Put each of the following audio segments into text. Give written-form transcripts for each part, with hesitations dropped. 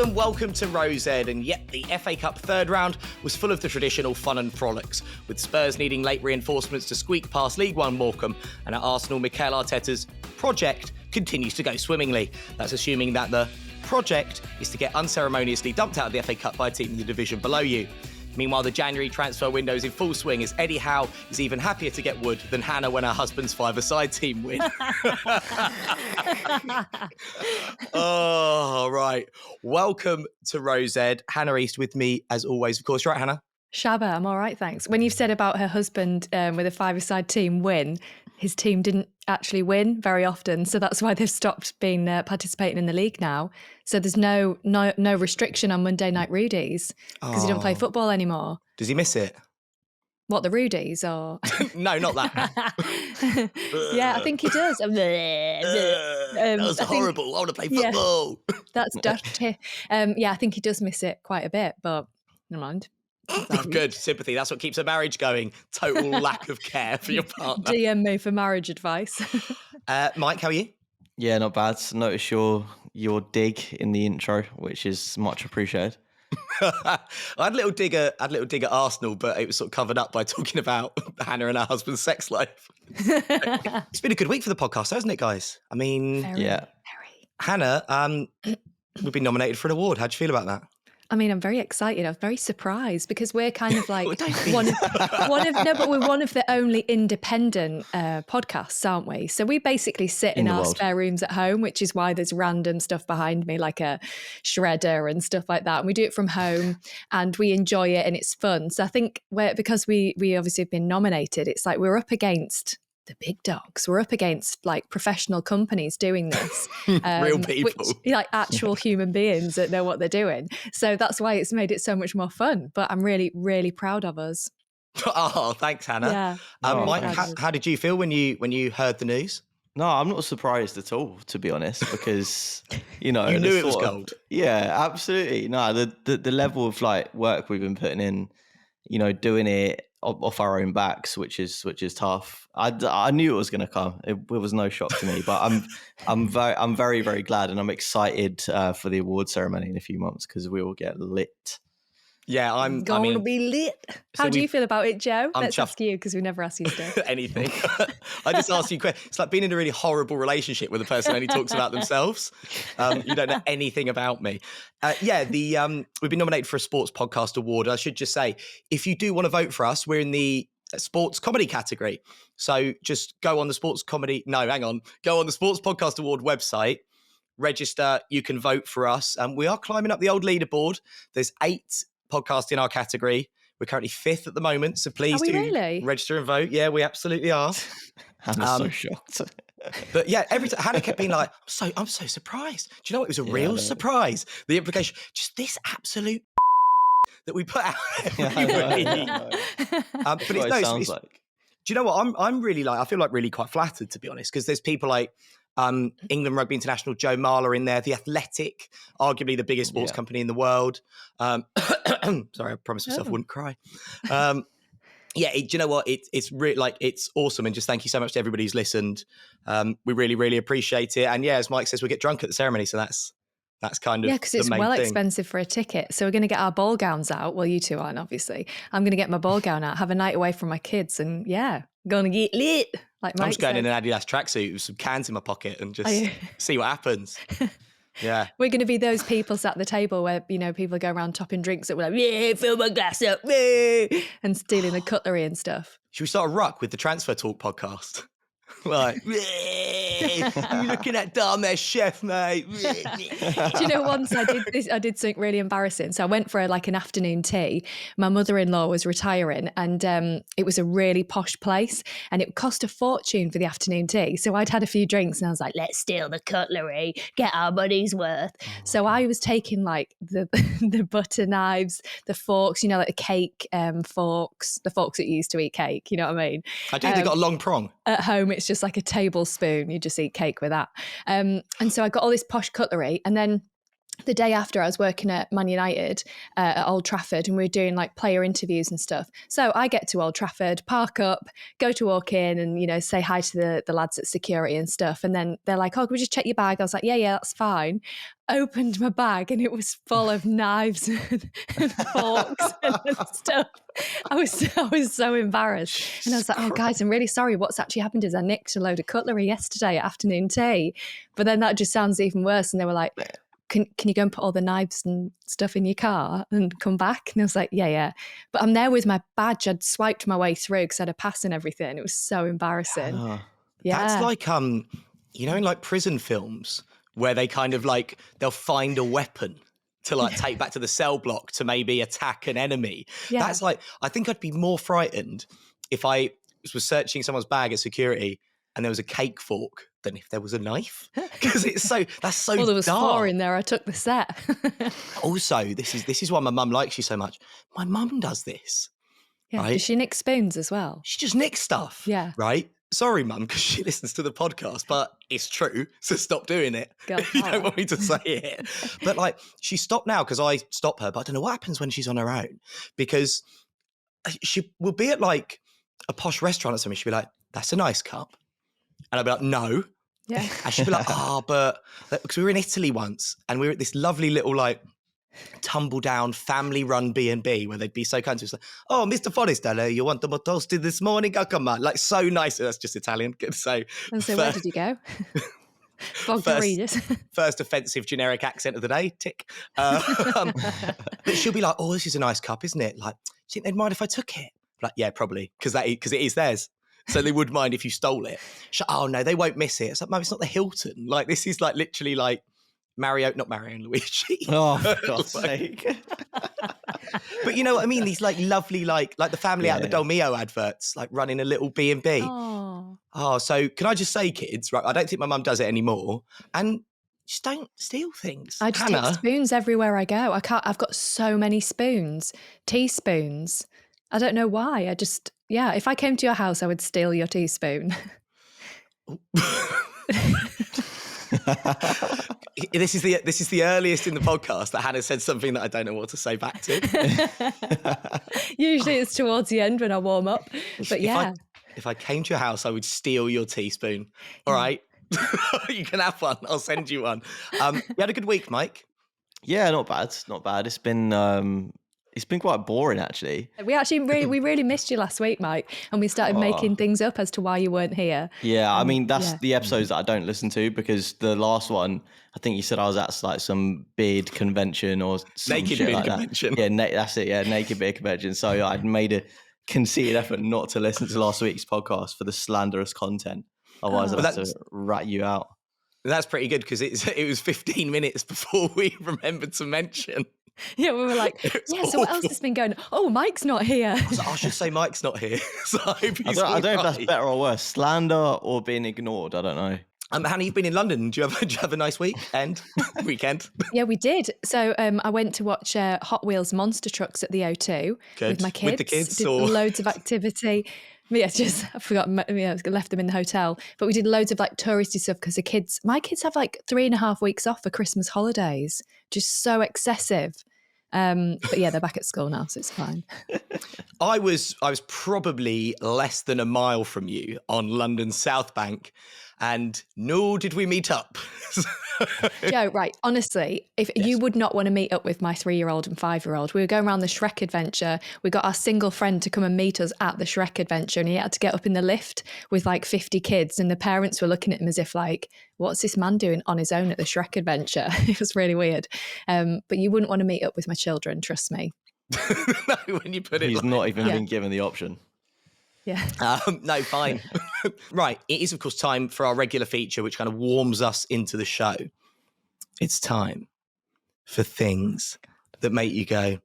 Hello and welcome to Rose Ed, and yet the FA Cup third round was full of the traditional fun and frolics, with Spurs needing late reinforcements to squeak past League One Morecambe, and at Arsenal, Mikel Arteta's project continues to go swimmingly. That's assuming that the project is to get unceremoniously dumped out of the FA Cup by a team in the division below you. Meanwhile, the January transfer window is in full swing as Eddie Howe is even happier to get Wood than Hannah when her husband's five-a-side team win. Oh, right. Welcome to Rose Ed. Hannah East with me, as always. Of course, you're right, Hannah? Shabba, I'm all right, thanks. When you've said about her husband with a five-a-side team win, his team didn't actually win very often, so that's why they've stopped being participating in the league now. So there's no restriction on Monday night Rudies because he don't play football anymore. Does he miss it? What, the Rudies or? No, not that. Yeah, I think he does. That was horrible. I want to play football. Yeah, that's dirty. Yeah, I think he does miss it quite a bit, but never mind. Good sympathy. That's what keeps a marriage going. Total lack of care for your partner. DM me for marriage advice. Mike, how are you? Yeah, not bad. Notice your dig in the intro, which is much appreciated. I had a little dig at Arsenal, but it was sort of covered up by talking about Hannah and her husband's sex life. It's been a good week for the podcast, hasn't it, guys? I mean, Very. Hannah, we've been nominated for an award. How'd you feel about that? I mean, I'm very excited. I'm very surprised because we're kind of like we're one of the only independent podcasts, aren't we? So we basically sit in our spare rooms at home, which is why there's random stuff behind me, like a shredder and stuff like that. And we do it from home and we enjoy it and it's fun. So I think because we obviously have been nominated, it's like we're up against the big dogs. We're up against like professional companies doing this. Real people. Like actual human beings that know what they're doing. So that's why it's made it so much more fun. But I'm really, really proud of us. Oh, thanks, Hannah. Yeah, Mike, how did you feel when you heard the news? No, I'm not surprised at all, to be honest, because, you know. You knew it was gold. Yeah, absolutely. No, the level of like work we've been putting in, you know, doing it off our own backs, which is tough. I knew it was going to come. It was no shock to me, but I'm very, very glad, and I'm excited for the award ceremony in a few months because we will get lit. Yeah, I'm going to be lit. How do you feel about it, Joe? Let's ask you because we never ask you stuff. Anything. I just ask you questions. It's like being in a really horrible relationship with a person who only talks about themselves. You don't know anything about me. We've been nominated for a Sports Podcast Award. I should just say, if you do want to vote for us, we're in the sports comedy category. So just go on the Sports Podcast Award website. Register. You can vote for us. We are climbing up the old leaderboard. There's 8 podcasts in our category. We're currently 5th at the moment, so please do register and vote. Yeah, we absolutely are. I'm so shocked. But yeah, every time Hannah kept being like, I'm so surprised. Do you know what? It was a real surprise. The implication, just this absolute that we put out. But it's like. Do you know what? I'm really I feel like really quite flattered, to be honest, because there's people like England Rugby International Joe Marler in there, The Athletic, arguably the biggest sports company in the world. Sorry, I promised myself I wouldn't cry. Do you know what? It's really it's awesome, and just thank you so much to everybody who's listened. We really, really appreciate it. And yeah, as Mike says, we'll get drunk at the ceremony, so that's kind of because it's well expensive for a ticket. So we're going to get our ball gowns out. Well, you two aren't, obviously. I'm going to get my ball gown out, have a night away from my kids, and going to get lit. Like Mike I'm just going said. in an Adidas tracksuit with some cans in my pocket and just see what happens. Yeah. We're going to be those people sat at the table where, you know, people go around topping drinks that were like, fill my glass up, and stealing the cutlery and stuff. Should we start a ruck with the Transfer Talk podcast? Like, you looking at Dharmesh chef, mate. Do you know, once I did something really embarrassing. So I went for an afternoon tea. My mother-in-law was retiring and it was a really posh place and it cost a fortune for the afternoon tea. So I'd had a few drinks and I was like, let's steal the cutlery, get our money's worth. So I was taking like the butter knives, the forks, you know, like the cake forks, the forks that you use to eat cake, you know what I mean? I do, they've got a long prong. At home, it's just like a tablespoon. You just eat cake with that. And so I got all this posh cutlery and then the day after I was working at Man United at Old Trafford, and we were doing like player interviews and stuff. So I get to Old Trafford, park up, go to walk in and, you know, say hi to the lads at security and stuff. And then they're like, oh, can we just check your bag? I was like, yeah, that's fine. Opened my bag and it was full of knives and forks and stuff. I was so embarrassed. And I was like, oh, guys, I'm really sorry. What's actually happened is I nicked a load of cutlery yesterday at afternoon tea. But then that just sounds even worse. And they were like, can you go and put all the knives and stuff in your car and come back? And I was like, yeah. But I'm there with my badge. I'd swiped my way through because I had a pass and everything. It was so embarrassing. Yeah. That's like, you know, in like prison films where they kind of like, they'll find a weapon to like take back to the cell block to maybe attack an enemy. Yeah. That's like, I think I'd be more frightened if I was searching someone's bag at security and there was a cake fork than if there was a knife, because that's so well, there was dark. 4 in there. I took the set. Also, this is why my mum likes you so much. My mum does this. Yeah. Right? Does she nick spoons as well? She just nicks stuff. Yeah. Right? Sorry, mum, because she listens to the podcast, but it's true. So stop doing it. You don't want me to say it. But like, she stopped now because I stop her, but I don't know what happens when she's on her own, because she will be at like a posh restaurant or something. She'll be like, that's a nice cup. And I'd be like, no. Yeah. And she'd be like, but because we were in Italy once and we were at this lovely little like tumble down family run B&B where they'd be so kind to us like, oh, Mr. Forrester, you want them toasted this morning? Oh, come on. Like so nice. That's just Italian. So where did you go? First offensive generic accent of the day, tick. But she'll be like, oh, this is a nice cup, isn't it? Like, do you think they'd mind if I took it? Like, yeah, probably, because it is theirs. So they would mind if you stole it. Oh, no, they won't miss it. It's like, no, it's not the Hilton. Like, this is like literally like not Mario and Luigi. Oh, for God's sake. But you know what I mean? These like lovely, like the family out of the Dolmio adverts, like running a little B&B. Oh, so can I just say, kids, right? I don't think my mum does it anymore. And just don't steal things. I just take spoons everywhere I go. I've got so many spoons, teaspoons. I don't know why. If I came to your house, I would steal your teaspoon. This is the earliest in the podcast that Hannah said something that I don't know what to say back to. Usually it's towards the end when I warm up. But yeah. If I came to your house, I would steal your teaspoon. All right. You can have one. I'll send you one. You had a good week, Mike? Yeah, not bad. Not bad. It's been quite boring, actually. We really missed you last week, Mike, and we started making things up as to why you weren't here. Yeah, I mean, that's the episodes that I don't listen to, because the last one, I think you said I was at like some beard convention or some naked shit beard like convention. That. Yeah, that's it. Yeah, naked beard convention. So I'd made a conceited effort not to listen to last week's podcast for the slanderous content. Otherwise, I'd have to rat you out. That's pretty good, because it was 15 minutes before we remembered to mention. Yeah, we were like, so what else has been going on? Oh, Mike's not here. I was like, I should say Mike's not here. So I don't know if that's better or worse, slander or being ignored. I don't know. Hannah, you've been in London. Do you have a nice weekend? Yeah, we did. So I went to watch Hot Wheels monster trucks at the O2 with my kids. With the kids? Did loads of activity. I forgot, left them in the hotel. But we did loads of like touristy stuff because my kids have like 3.5 weeks off for Christmas holidays, just so excessive. But yeah, they're back at school now, so it's fine. I was probably less than a mile from you on London's South Bank, and no, did we meet up? Joe, right, honestly, you would not want to meet up with my 3-year-old and 5-year-old. We were going around the Shrek adventure. We got our single friend to come and meet us at the Shrek adventure, and he had to get up in the lift with like 50 kids, and the parents were looking at him as if like, what's this man doing on his own at the Shrek adventure? It was really weird. But you wouldn't want to meet up with my children, trust me. No, when you put it, he's not even been given the option. Yeah. No, fine. Right. It is, of course, time for our regular feature, which kind of warms us into the show. It's time for things that make you go,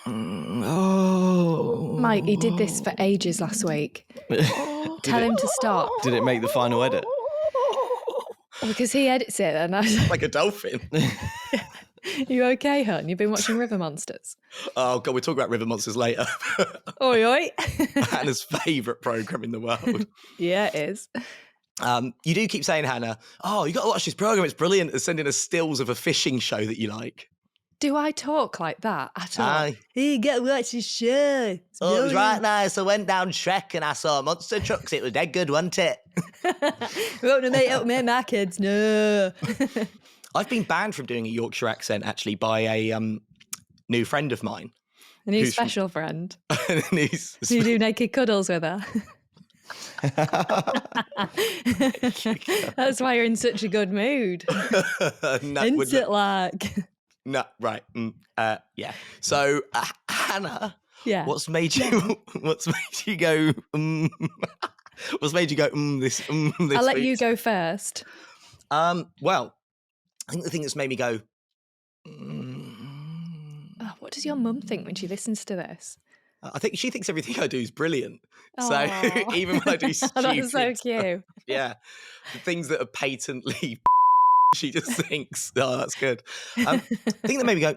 oh. Mike, he did this for ages last week. Tell him to stop. Did it make the final edit? Because he edits it. And I was like a dolphin. You okay, hon? You've been watching River Monsters? Oh, God, we'll talk about River Monsters later. Oi, oi. Hannah's favourite programme in the world. Yeah, it is. You do keep saying, Hannah, oh, you got to watch this program. It's brilliant. And sending us stills of a fishing show that you like. Do I talk like that at all? Aye. Hey, you got to watch this show. It was right nice. I went down Shrek and I saw monster trucks. It was dead good, wasn't it? We want to make up my kids. No. I've been banned from doing a Yorkshire accent, actually, by a new friend of mine. A new special friend. Do you do naked cuddles with her? That's why you're in such a good mood. No, right. Yeah. So, Hannah, yeah. What's made you go? What's made you go? This. I'll let you go first. Well, I think the thing that's made me go. Oh, what does your mum think when she listens to this? I think she thinks everything I do is brilliant. So even when I do stupid that's so cute. Stuff, yeah, the things that are patently, she just thinks, oh, that's good. The thing that made me go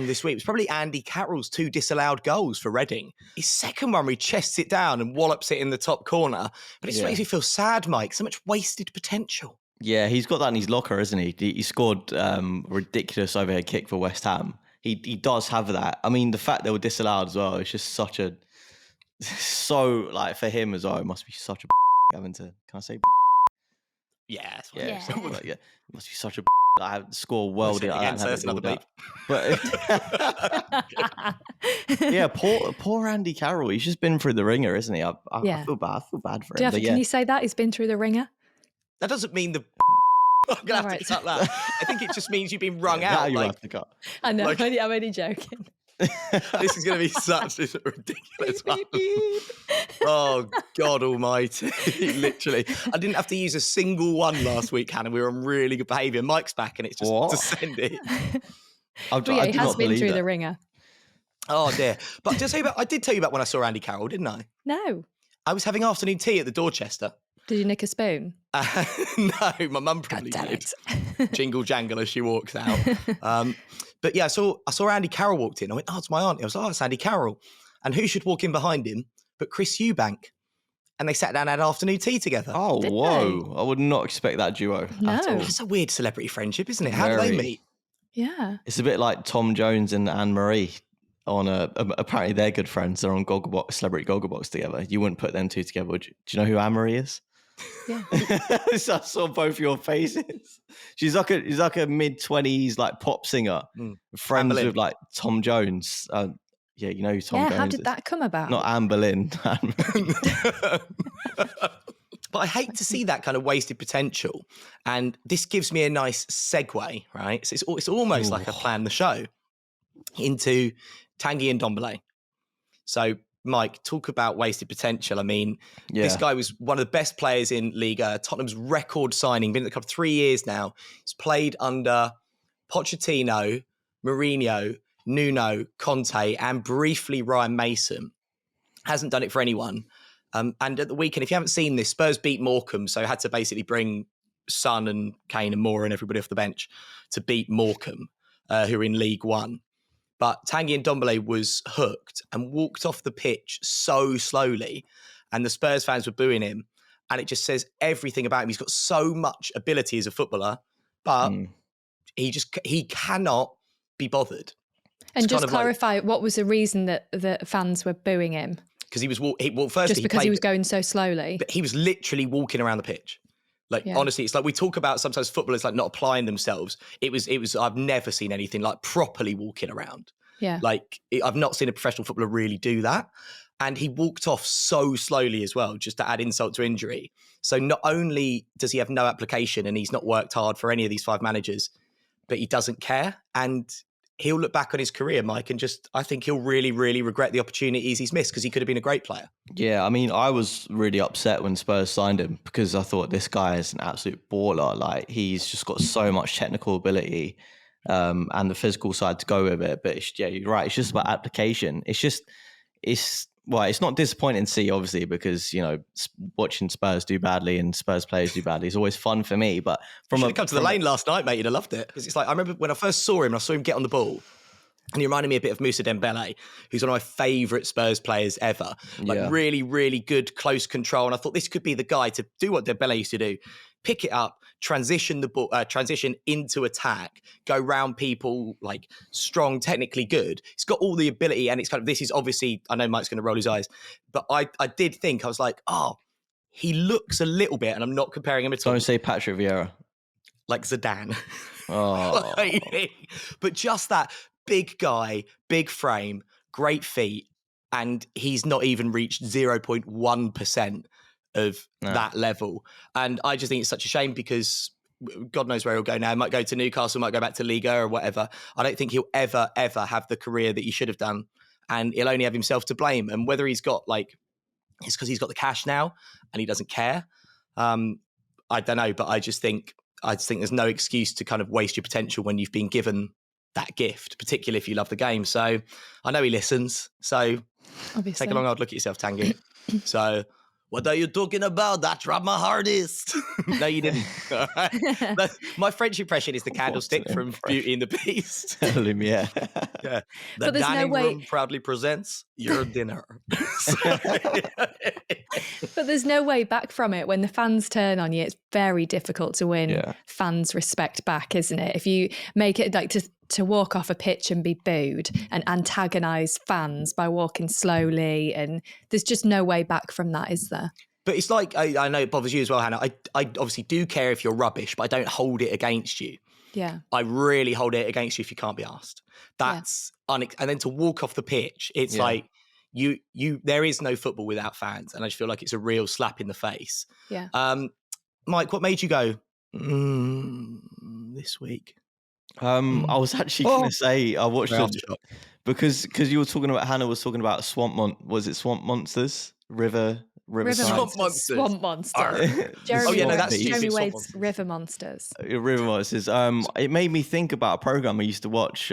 this week was probably Andy Carroll's 2 disallowed goals for Reading. His second one where he chests it down and wallops it in the top corner. But it just makes me feel sad, Mike. So much wasted potential. Yeah, he's got that in his locker, isn't he? He scored a ridiculous overhead kick for West Ham. He does have that. I mean, the fact they were disallowed as well, it's just for him as well, it must be such a having to, can I say? Yeah, that's yeah. It must be such a I score well against another beat. But yeah, poor Andy Carroll. He's just been through the ringer, isn't he? I feel bad for him. Can you say that he's been through the ringer? That doesn't mean the. I'm gonna have to cut that. I think it just means you've been wrung out. You have to cut. I know. I'm only joking. This is going to be such a ridiculous one. Oh, God almighty. Literally. I didn't have to use a single one last week, Hannah. We were on really good behaviour. Mike's back and it's just descended. He has been through the ringer. Oh, dear. But I did tell you about when I saw Andy Carroll, didn't I? No. I was having afternoon tea at the Dorchester. Did you nick a spoon? No, my mum probably did. Jingle jangle as she walks out. But yeah, I saw Andy Carroll walked in. I went, oh, it's my auntie. I was like, oh, it's Andy Carroll. And who should walk in behind him but Chris Eubank? And they sat down and had afternoon tea together. Oh, whoa. I would not expect that duo at all. That's a weird celebrity friendship, isn't it? How do they meet? Yeah. It's a bit like Tom Jones and Anne-Marie on apparently they're good friends. They're on Gogglebox, Celebrity Gogglebox together. You wouldn't put them two together, would you? Do you know who Anne-Marie is? Yeah. I saw both your faces. She's like a mid-20s like pop singer, friends with like Tom Jones. Yeah, you know who Tom Jones is. How did that come about? Not Anne Boleyn. But I hate to see that kind of wasted potential. And this gives me a nice segue, right? So it's almost like I planned the show into Tanguy and Ndombele. So Mike, talk about wasted potential. I mean, this guy was one of the best players in Liga. Tottenham's record signing, been at the club 3 years now. He's played under Pochettino, Mourinho, Nuno, Conte, and briefly Ryan Mason. Hasn't done it for anyone. And at the weekend, if you haven't seen this, Spurs beat Morecambe, so had to basically bring Son and Kane and Moore and everybody off the bench to beat Morecambe, who are in League One. But Tanguy Ndombele was hooked and walked off the pitch so slowly, and the Spurs fans were booing him. And it just says everything about him. He's got so much ability as a footballer, but he cannot be bothered. And just clarify, what was the reason that the fans were booing him? Because he was he was going so slowly. But he was literally walking around the pitch. Honestly, it's like we talk about sometimes footballers like not applying themselves. It was. I've never seen anything like properly walking around. Yeah. I've not seen a professional footballer really do that. And he walked off so slowly as well, just to add insult to injury. So not only does he have no application and he's not worked hard for any of these 5 managers, but he doesn't care. And he'll look back on his career, Mike, and I think he'll really, really regret the opportunities he's missed because he could have been a great player. Yeah, I mean, I was really upset when Spurs signed him because I thought this guy is an absolute baller. Like, he's just got so much technical ability and the physical side to go with it. But you're right. It's just about application. It's not disappointing to see, obviously, because, you know, watching Spurs do badly and Spurs players do badly is always fun for me. But come to the lane last night, mate, you'd have loved it. Because it's like, I remember when I first saw him get on the ball And he reminded me a bit of Moussa Dembele, who's one of my favourite Spurs players ever. Like really, really good close control. And I thought this could be the guy to do what Dembele used to do. Pick it up, transition the ball, transition into attack, go round people, like strong, technically good. He's got all the ability, and it's kind of, this is obviously, I know Mike's going to roll his eyes, but I did think, I was like, he looks a little bit, and I'm not comparing him at all. Don't say Patrick Vieira. Like Zidane. Oh. But just that big guy, big frame, great feet, and he's not even reached 0.1% of that level. And I just think it's such a shame because God knows where he'll go now. He might go to Newcastle, might go back to Liga or whatever. I don't think he'll ever have the career that he should have done. And he'll only have himself to blame. And whether he's got it's because he's got the cash now and he doesn't care. I don't know, but I just think there's no excuse to kind of waste your potential when you've been given that gift, particularly if you love the game. So I know he listens. So Obviously. Take a long hard look at yourself, Tanguy. So what are you talking about? I tried my hardest. No, you didn't. All right. My French impression is the candlestick from Beauty and the Beast. Tell him, yeah. The dining room proudly presents your dinner. But there's no way back from it. When the fans turn on you, it's very difficult to win fans' respect back, isn't it? If you make it like to walk off a pitch and be booed and antagonise fans by walking slowly, and there's just no way back from that, is there? But it's like, I know it bothers you as well, Hannah. I obviously do care if you're rubbish, but I don't hold it against you. Yeah. I really hold it against you if you can't be asked. That's and then to walk off the pitch, it's like you there is no football without fans, and I just feel like it's a real slap in the face. Yeah. Mike, what made you go this week? I was actually going to say I watched it because you were talking about, Hannah was talking about Swamp Monsters, River Swamp Monsters. Swamp Monsters. Jeremy Wade's River Monsters. River Monsters. It made me think about a program I used to watch,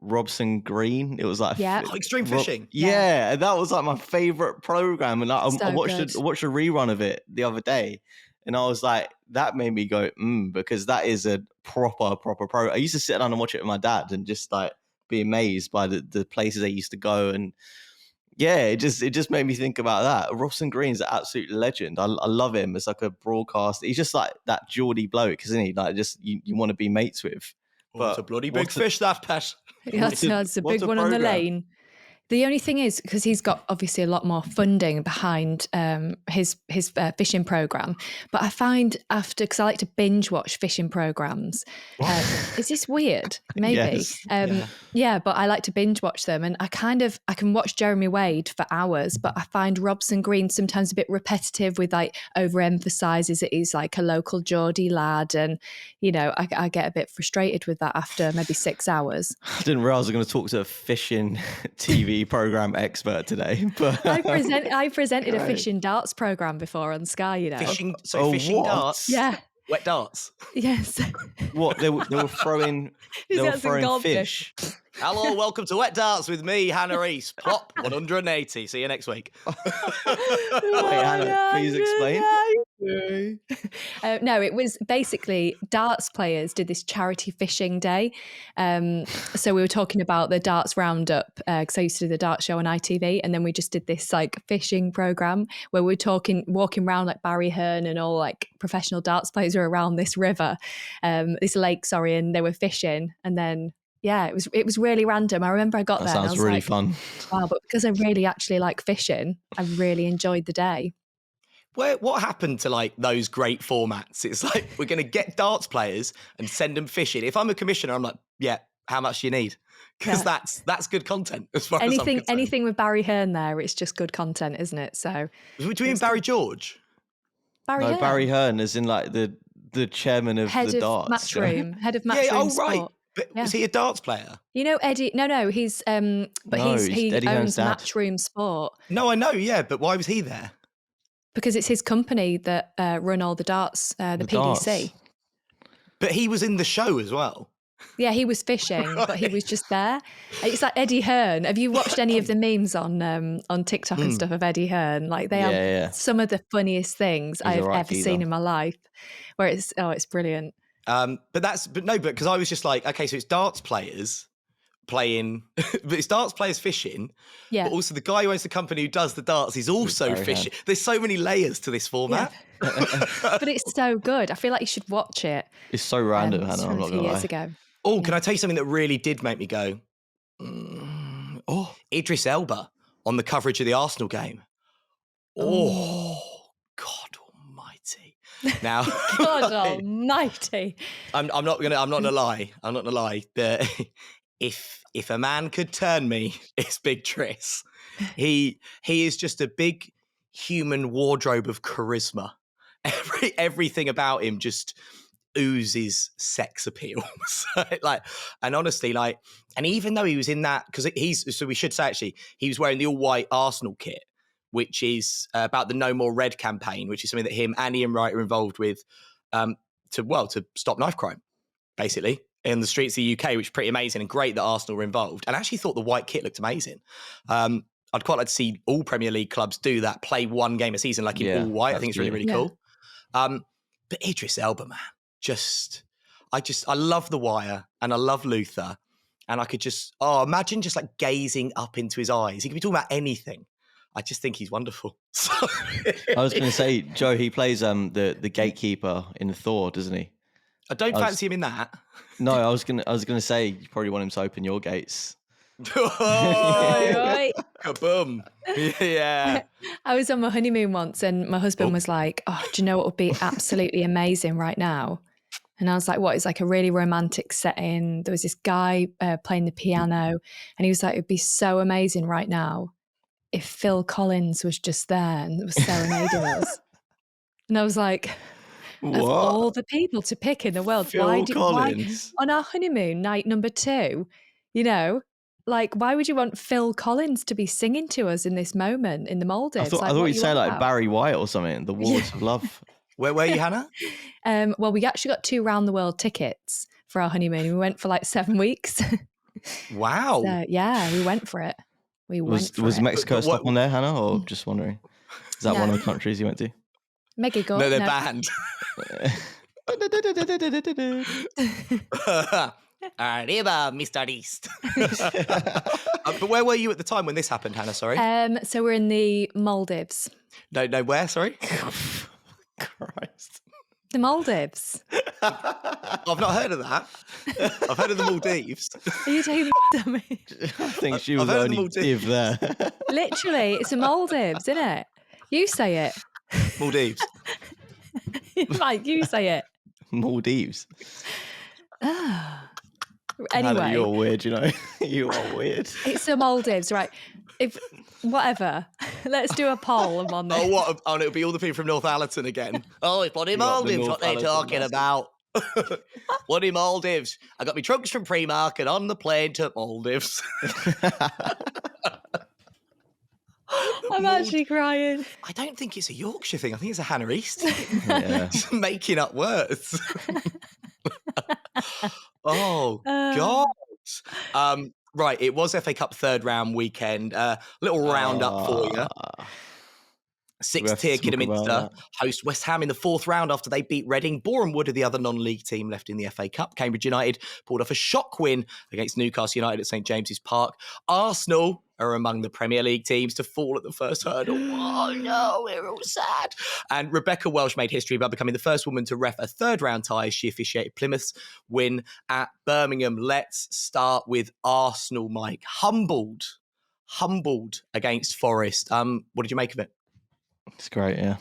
Robson Green. It was like extreme fishing. Yeah, that was like my favorite program, and I watched a rerun of it the other day. And I was like, that made me go, because that is a proper pro. I used to sit down and watch it with my dad and just like be amazed by the places they used to go. And it just made me think about that. Robson Green's an absolute legend. I love him as like a broadcaster. He's just like that Geordie bloke, isn't he? Like just you want to be mates with. But it's a bloody big fish, that pet. It's a big one on the lane. The only thing is, because he's got obviously a lot more funding behind his fishing program, but I find because I like to binge watch fishing programs. Is this weird? Maybe. Yes. But I like to binge watch them, and I can watch Jeremy Wade for hours, but I find Robson Green sometimes a bit repetitive with like overemphasises that he's like a local Geordie lad, and I get a bit frustrated with that after maybe 6 hours. I didn't realise I was going to talk to a fishing TV program expert today, but I presented a fishing darts program before on Sky. Fishing darts, wet darts. Yes. What they were throwing? They were throwing fish. Hello, welcome to Wet Darts with me, Hannah East. Plop 180. See you next week. Hannah, please explain. No, it was basically darts players did this charity fishing day. So we were talking about the darts roundup because I used to do the darts show on ITV, and then we just did this like fishing program where we were walking around like Barry Hearn and all like professional darts players were around this river, this lake, and they were fishing, and then. Yeah, it was really random. I remember I got there. Sounds and I was really fun. Wow, but because I really actually like fishing, I really enjoyed the day. What happened to like those great formats? It's like we're going to get darts players and send them fishing. If I'm a commissioner, I'm like, how much do you need? Because that's good content as far as I'm concerned. Anything with Barry Hearn there, it's just good content, isn't it? So, do you mean Barry George? Barry Hearn is in like the chairman of the darts. Head of matchroom sport. Right. But was he a darts player? Eddie? No, he's he owns Matchroom Sport. No, I know, but why was he there? Because it's his company that run all the darts, the PDC. Darts. But he was in the show as well. Yeah, he was fishing, but he was just there. It's like Eddie Hearn. Have you watched any of the memes on TikTok and stuff of Eddie Hearn? Like they are some of the funniest things I have ever seen in my life. Where it's brilliant. But because I was just like, okay, so it's darts players, playing, but his darts players fishing. Yeah. But also the guy who owns the company who does the darts is also fishing. There's so many layers to this format. Yeah. But it's so good. I feel like you should watch it. It's so random, Hannah. It's I'm from not a few gonna years lie. ago. Oh, can I tell you something that really did make me go, Idris Elba on the coverage of the Arsenal game. Oh, God almighty. Now, God almighty. I'm not gonna lie. But if a man could turn me, it's Big Tris. He is just a big human wardrobe of charisma. Everything about him just oozes sex appeal. And honestly, and even though he was in that, because we should say actually, he was wearing the all white Arsenal kit, which is about the No More Red campaign, which is something that him and Ian Wright are involved with to stop knife crime, basically, in the streets of the UK, which is pretty amazing and great that Arsenal were involved. And I actually thought the white kit looked amazing. I'd quite like to see all Premier League clubs do that, play one game a season like in all white. I think it's really, really cool. But Idris Elba, man, I love The Wire and I love Luther. And I could imagine just like gazing up into his eyes. He could be talking about anything. I just think he's wonderful. I was going to say, Joe, he plays the gatekeeper in Thor, doesn't he? I don't fancy him in that. No, I was gonna say you probably want him to open your gates. Right. Kaboom. Yeah. I was on my honeymoon once and my husband was like, oh, do you know what would be absolutely amazing right now? And I was like, what? It's like a really romantic setting. There was this guy playing the piano and he was like, it'd be so amazing right now if Phil Collins was just there and was serenading us. And I was like, of all the people to pick in the world, why on our honeymoon night number 2, why would you want Phil Collins to be singing to us in this moment in the Maldives? I thought you'd say like Barry White or something, The Wars of Love. Where were you, Hannah? Well, we actually got 2 round the world tickets for our honeymoon. We went for like 7 weeks. Wow. So, yeah, we went for it. Was Mexico a stop on there, Hannah, or just wondering? Is that one of the countries you went to? Mexico. No, they're banned. Arriba, Mr. East. But where were you at the time when this happened, Hannah? Sorry. So we're in the Maldives. No, where? Sorry. Christ. The Maldives. I've not heard of that. I've heard of the Maldives. Are you taking to me? I think she was the only div there. Literally, it's the Maldives, isn't it? You say it. Maldives. Mike, you say it. Maldives. Anyway. Hannah, you're weird, You are weird. It's the Maldives, right? Whatever. Let's do a poll on this. Oh, it'll be all the people from North Allerton again. Oh, it's bloody Maldives, what they're talking about. Bloody Maldives. I got my trunks from Primark on the plane to Maldives. I'm actually crying. I don't think it's a Yorkshire thing. I think it's a Hannah East thing. Yeah. Just making up words. Oh, God. Right, it was FA Cup third round weekend. Little roundup for you. 6th tier Kidderminster host West Ham in the 4th round after they beat Reading. Boreham Wood are the other non-league team left in the FA Cup. Cambridge United pulled off a shock win against Newcastle United at St James's Park. Arsenal are among the Premier League teams to fall at the first hurdle. Oh no, we're all sad. And Rebecca Welsh made history by becoming the first woman to ref a third round tie as she officiated Plymouth's win at Birmingham. Let's start with Arsenal, Mike. Humbled against Forest. What did you make of it? It's great, yeah.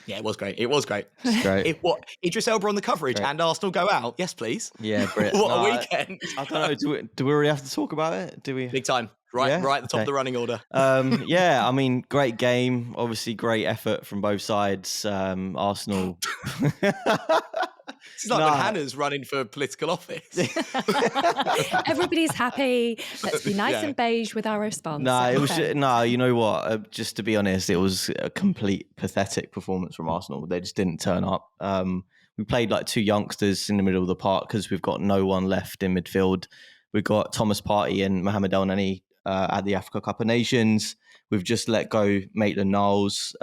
Yeah, it was great. It's great. Idris Elba on the coverage and Arsenal go out? Yes, please. Yeah, Brit. What a weekend. I don't know. Do we really have to talk about it? Do we? Big time. Right at the top of the running order. Yeah, I mean, great game. Obviously, great effort from both sides. Arsenal. It's like when Hannah's running for political office. Everybody's happy. Let's be nice and beige with our response. It was you know what? Just to be honest, it was a complete pathetic performance from Arsenal. They just didn't turn up. We played like 2 youngsters in the middle of the park because we've got no one left in midfield. We've got Thomas Partey and Mohamed El Nani at the Africa Cup of Nations. We've just let go Maitland-Niles.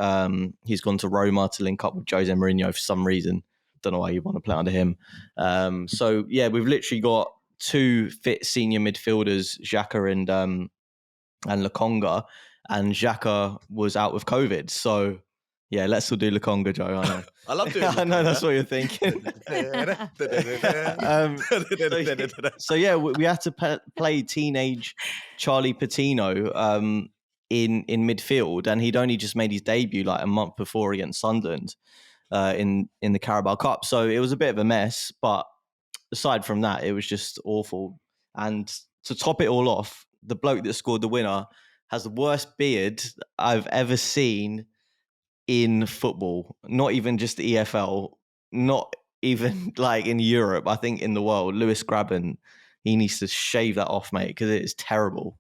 He's gone to Roma to link up with Jose Mourinho for some reason. Don't know why you want to play under him. So yeah, we've literally got two fit senior midfielders, Xhaka and Lokonga, and Xhaka was out with COVID. So yeah, let's all do Lokonga, Joe. I know. I love doing Lokonga. I know that's what you're thinking. So yeah, we had to play teenage Charlie Patino in midfield, and he'd only just made his debut like a month before against Sunderland in the Carabao Cup. So it was a bit of a mess, but aside from that, it was just awful. And to top it all off, the bloke that scored the winner has the worst beard I've ever seen in football. Not even just the EFL, not even like in Europe, I think in the world. Lewis Grabban, he needs to shave that off, mate, because it is terrible.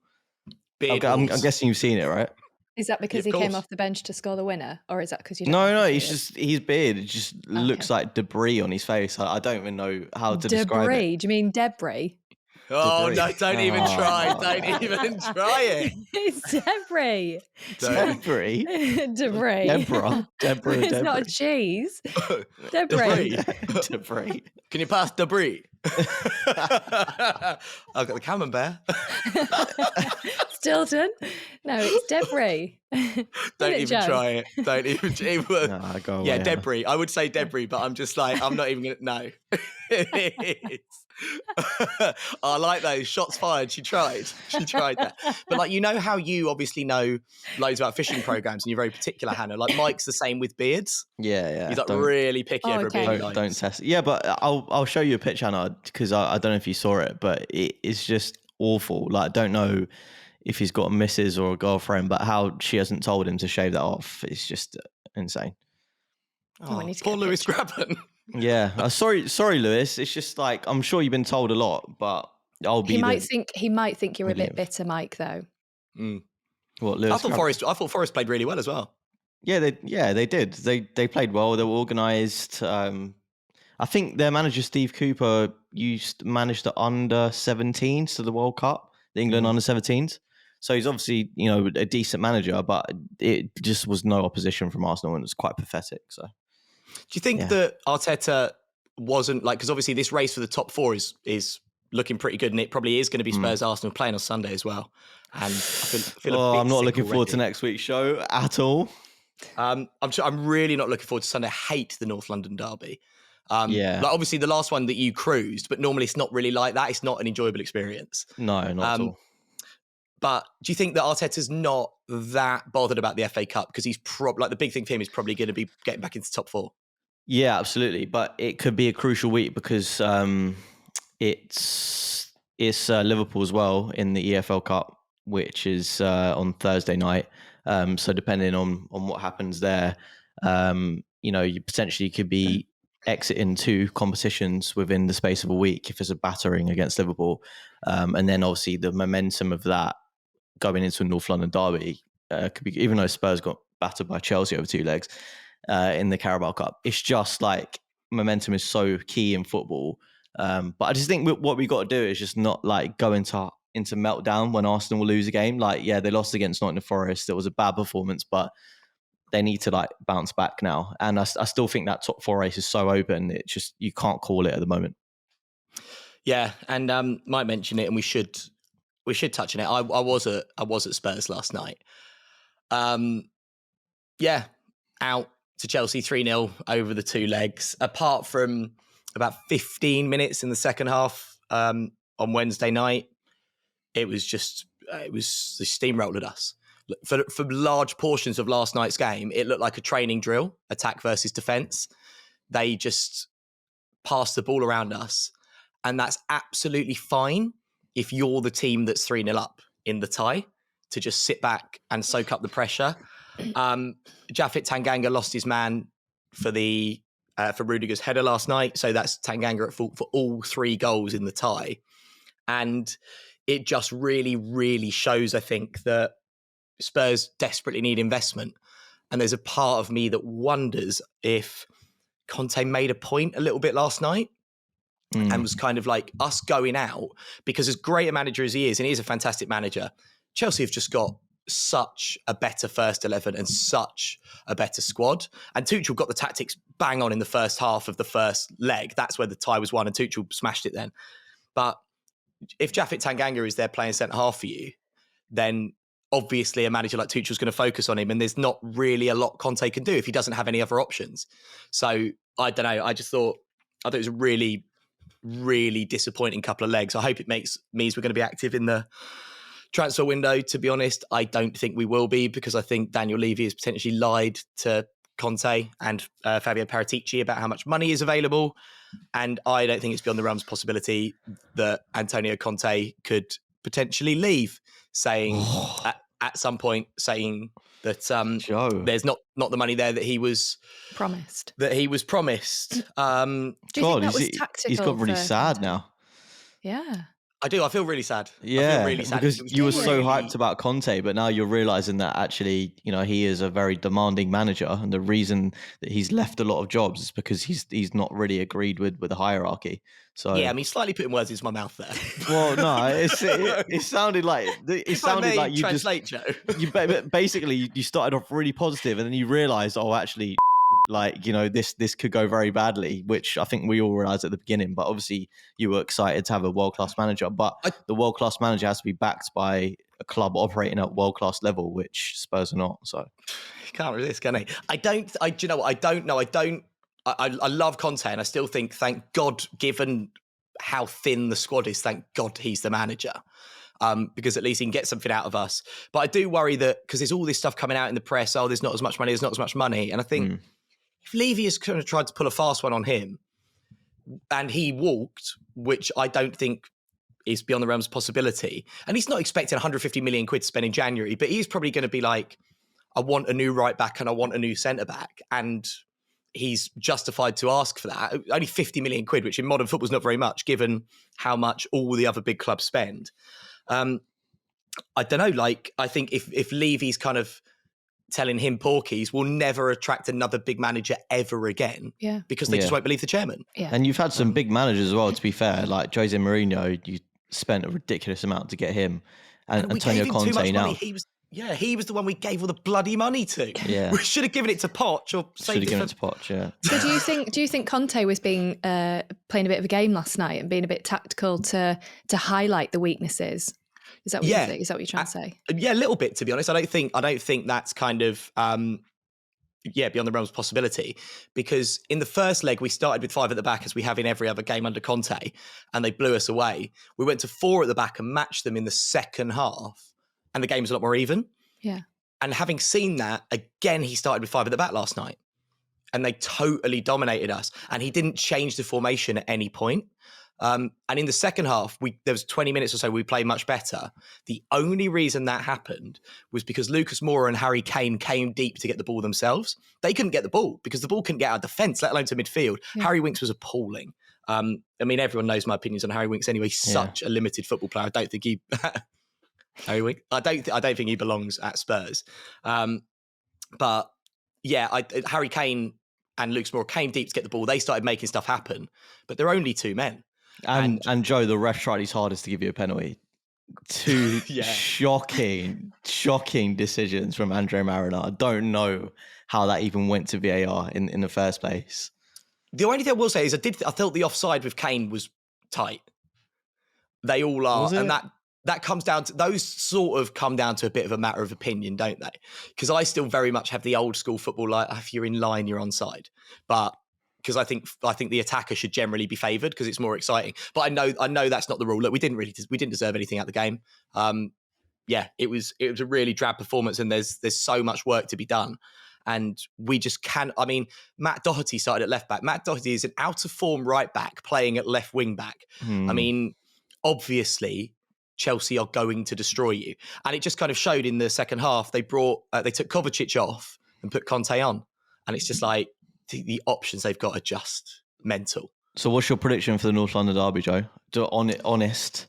I'm guessing you've seen it, right? Is that because he came off the bench to score the winner, or is that because you don't? No, his beard just looks like debris on his face. I don't even know how to describe it. Debris? Do you mean debris? Oh, no, don't even try. Don't even try it. It's debris. Debris? Debris. Deborah. It's not a cheese. Debris. Debris. Can you pass debris? I've got the camembert. Stilton? No, it's debris. Don't even try it. Don't even. No, go away, yeah, debris. I would say debris, but I'm just like, I'm not even going to. No. I like those. Shots fired. She tried that. But like, you know how you obviously know loads about fishing programs and you're very particular, Hannah. Like Mike's the same with beards. Yeah. He's like really picky over a beard. Don't test it. Yeah, but I'll show you a picture, Hannah, because I don't know if you saw it, but it is just awful. Like, I don't know if he's got a missus or a girlfriend, but how she hasn't told him to shave that off is just insane. Oh, poor Lewis Grabban. Yeah, sorry, Lewis. It's just like, I'm sure you've been told a lot, but he might think you're a bit bitter, Mike. Though. Mm. What, Lewis? I thought Forest played really well as well. Yeah, they did. They played well. They were organised. I think their manager Steve Cooper managed the under-17s to the World Cup, the England under-17s. So he's obviously, a decent manager, but it just was no opposition from Arsenal, and it was quite pathetic. So, do you think that Arteta wasn't like, because obviously this race for the top four is looking pretty good, and it probably is going to be Spurs Arsenal playing on Sunday as well. And I feel I'm not looking forward to next week's show at all. I'm really not looking forward to Sunday. I hate the North London derby. Like obviously the last one that you cruised, but normally it's not really like that. It's not an enjoyable experience. No, not at all. But do you think that Arteta's not that bothered about the FA Cup because he's the big thing for him is probably going to be getting back into top four? Yeah, absolutely. But it could be a crucial week because it's Liverpool as well in the EFL Cup, which is on Thursday night. So depending on what happens there, you potentially could be exiting two competitions within the space of a week if there's a battering against Liverpool. And then obviously the momentum of that going into a North London derby could be, even though Spurs got battered by Chelsea over two legs in the Carabao Cup, it's just like momentum is so key in football. But I just think what we got to do is just not like go into meltdown when Arsenal will lose a game. Like, yeah, they lost against Nottingham Forest. It was a bad performance, but they need to like bounce back now. And I still think that top four race is so open. It just, you can't call it at the moment. Yeah. And might mention it, and we should touch on it. I was at Spurs last night. Out to Chelsea 3-0 over the two legs, apart from about 15 minutes in the second half on Wednesday night. It was the steamrolled at us. For large portions of last night's game, it looked like a training drill, attack versus defence. They just passed the ball around us, and that's absolutely fine if you're the team that's 3-0 up in the tie, to just sit back and soak up the pressure. Japhet Tanganga lost his man for Rudiger's header last night, so that's Tanganga at fault for all three goals in the tie. And it just really, really shows, I think, that Spurs desperately need investment. And there's a part of me that wonders if Conte made a point a little bit last night and was kind of like us going out, because as great a manager as he is, and he is a fantastic manager, Chelsea have just got such a better first 11 and such a better squad. And Tuchel got the tactics bang on in the first half of the first leg. That's where the tie was won, and Tuchel smashed it then. But if Japhet Tanganga is there playing centre half for you, then obviously a manager like Tuchel's going to focus on him, and there's not really a lot Conte can do if he doesn't have any other options. So I don't know. I thought it was a really, really disappointing couple of legs. I hope it means we're going to be active in the transfer window. To be honest, I don't think we will be, because I think Daniel Levy has potentially lied to Conte and Fabio Paratici about how much money is available. And I don't think it's beyond the realms of possibility that Antonio Conte could potentially leave, saying at some point saying that there's not the money there that he was promised. Do you think that was tactical? He's got really sad now. Yeah. I do. I feel really sad. Yeah, I feel really sad. Because you were so hyped about Conte, but now you're realising that actually, he is a very demanding manager, and the reason that he's left a lot of jobs is because he's not really agreed with the hierarchy. So yeah, I mean, slightly putting words into my mouth there. Well, no, it sounded like you translate, just Joe. You basically you started off really positive, and then you realised, actually, this could go very badly, which I think we all realised at the beginning. But obviously, you were excited to have a world-class manager. But the world-class manager has to be backed by a club operating at world-class level, which Spurs are not. So you can't resist, can he? Do you know what? I don't know. I love Conte, and I still think, thank God, given how thin the squad is, thank God he's the manager. Because at least he can get something out of us. But I do worry that, because there's all this stuff coming out in the press, there's not as much money, and I think if Levy has kind of tried to pull a fast one on him and he walked, which I don't think is beyond the realms of possibility, and he's not expecting 150 million quid to spend in January, but he's probably going to be like, I want a new right back and I want a new centre back, and he's justified to ask for that. Only 50 million quid, which in modern football is not very much, given how much all the other big clubs spend. I don't know, I think if Levy's kind of telling him porkies, will never attract another big manager ever again. Yeah. Because they just won't believe the chairman. Yeah. And you've had some big managers as well, to be fair, like Jose Mourinho. You spent a ridiculous amount to get him, and Antonio Conte now. He was the one we gave all the bloody money to. Yeah. We should have given it to Poch, or should have given it to Poch, yeah. So do you think Conte was playing a bit of a game last night and being a bit tactical to highlight the weaknesses? Is that what you think? Is that what you're trying to say? Yeah, a little bit, to be honest. I don't think that's kind of beyond the realms of possibility, because in the first leg we started with 5 at the back, as we have in every other game under Conte, and they blew us away. We went to 4 at the back and matched them in the second half, and the game was a lot more even. Yeah. And having seen that, again, he started with 5 at the back last night, and they totally dominated us, and he didn't change the formation at any point. And in the second half, there was 20 minutes or so we played much better. The only reason that happened was because Lucas Moura and Harry Kane came deep to get the ball themselves. They couldn't get the ball because the ball couldn't get out of defence, let alone to midfield. Yeah. Harry Winks was appalling. I mean, everyone knows my opinions on Harry Winks anyway. He's such a limited football player. I don't think he Harry Winks. I don't think he belongs at Spurs. But yeah, Harry Kane and Lucas Moura came deep to get the ball. They started making stuff happen, but they're only 2 men. And Joe, the ref tried his hardest to give you a penalty. 2 shocking decisions from Andre Mariner. I don't know how that even went to VAR in the first place. The only thing I will say is I felt the offside with Kane was tight. They all are, and that comes down to, those sort of come down to a bit of a matter of opinion, don't they? Because I still very much have the old school football, like if you're in line, you're onside. But because I think the attacker should generally be favoured because it's more exciting. But I know that's not the rule. Look, we didn't deserve anything out the game. It was a really drab performance, and there's so much work to be done, and we just can't. I mean, Matt Doherty started at left back. Matt Doherty is an out of form right back playing at left wing back. I mean, obviously Chelsea are going to destroy you, and it just kind of showed in the second half. They took Kovacic off and put Conte on, and it's just like, the options they've got are just mental. So what's your prediction for the North London derby, Joe? Honest,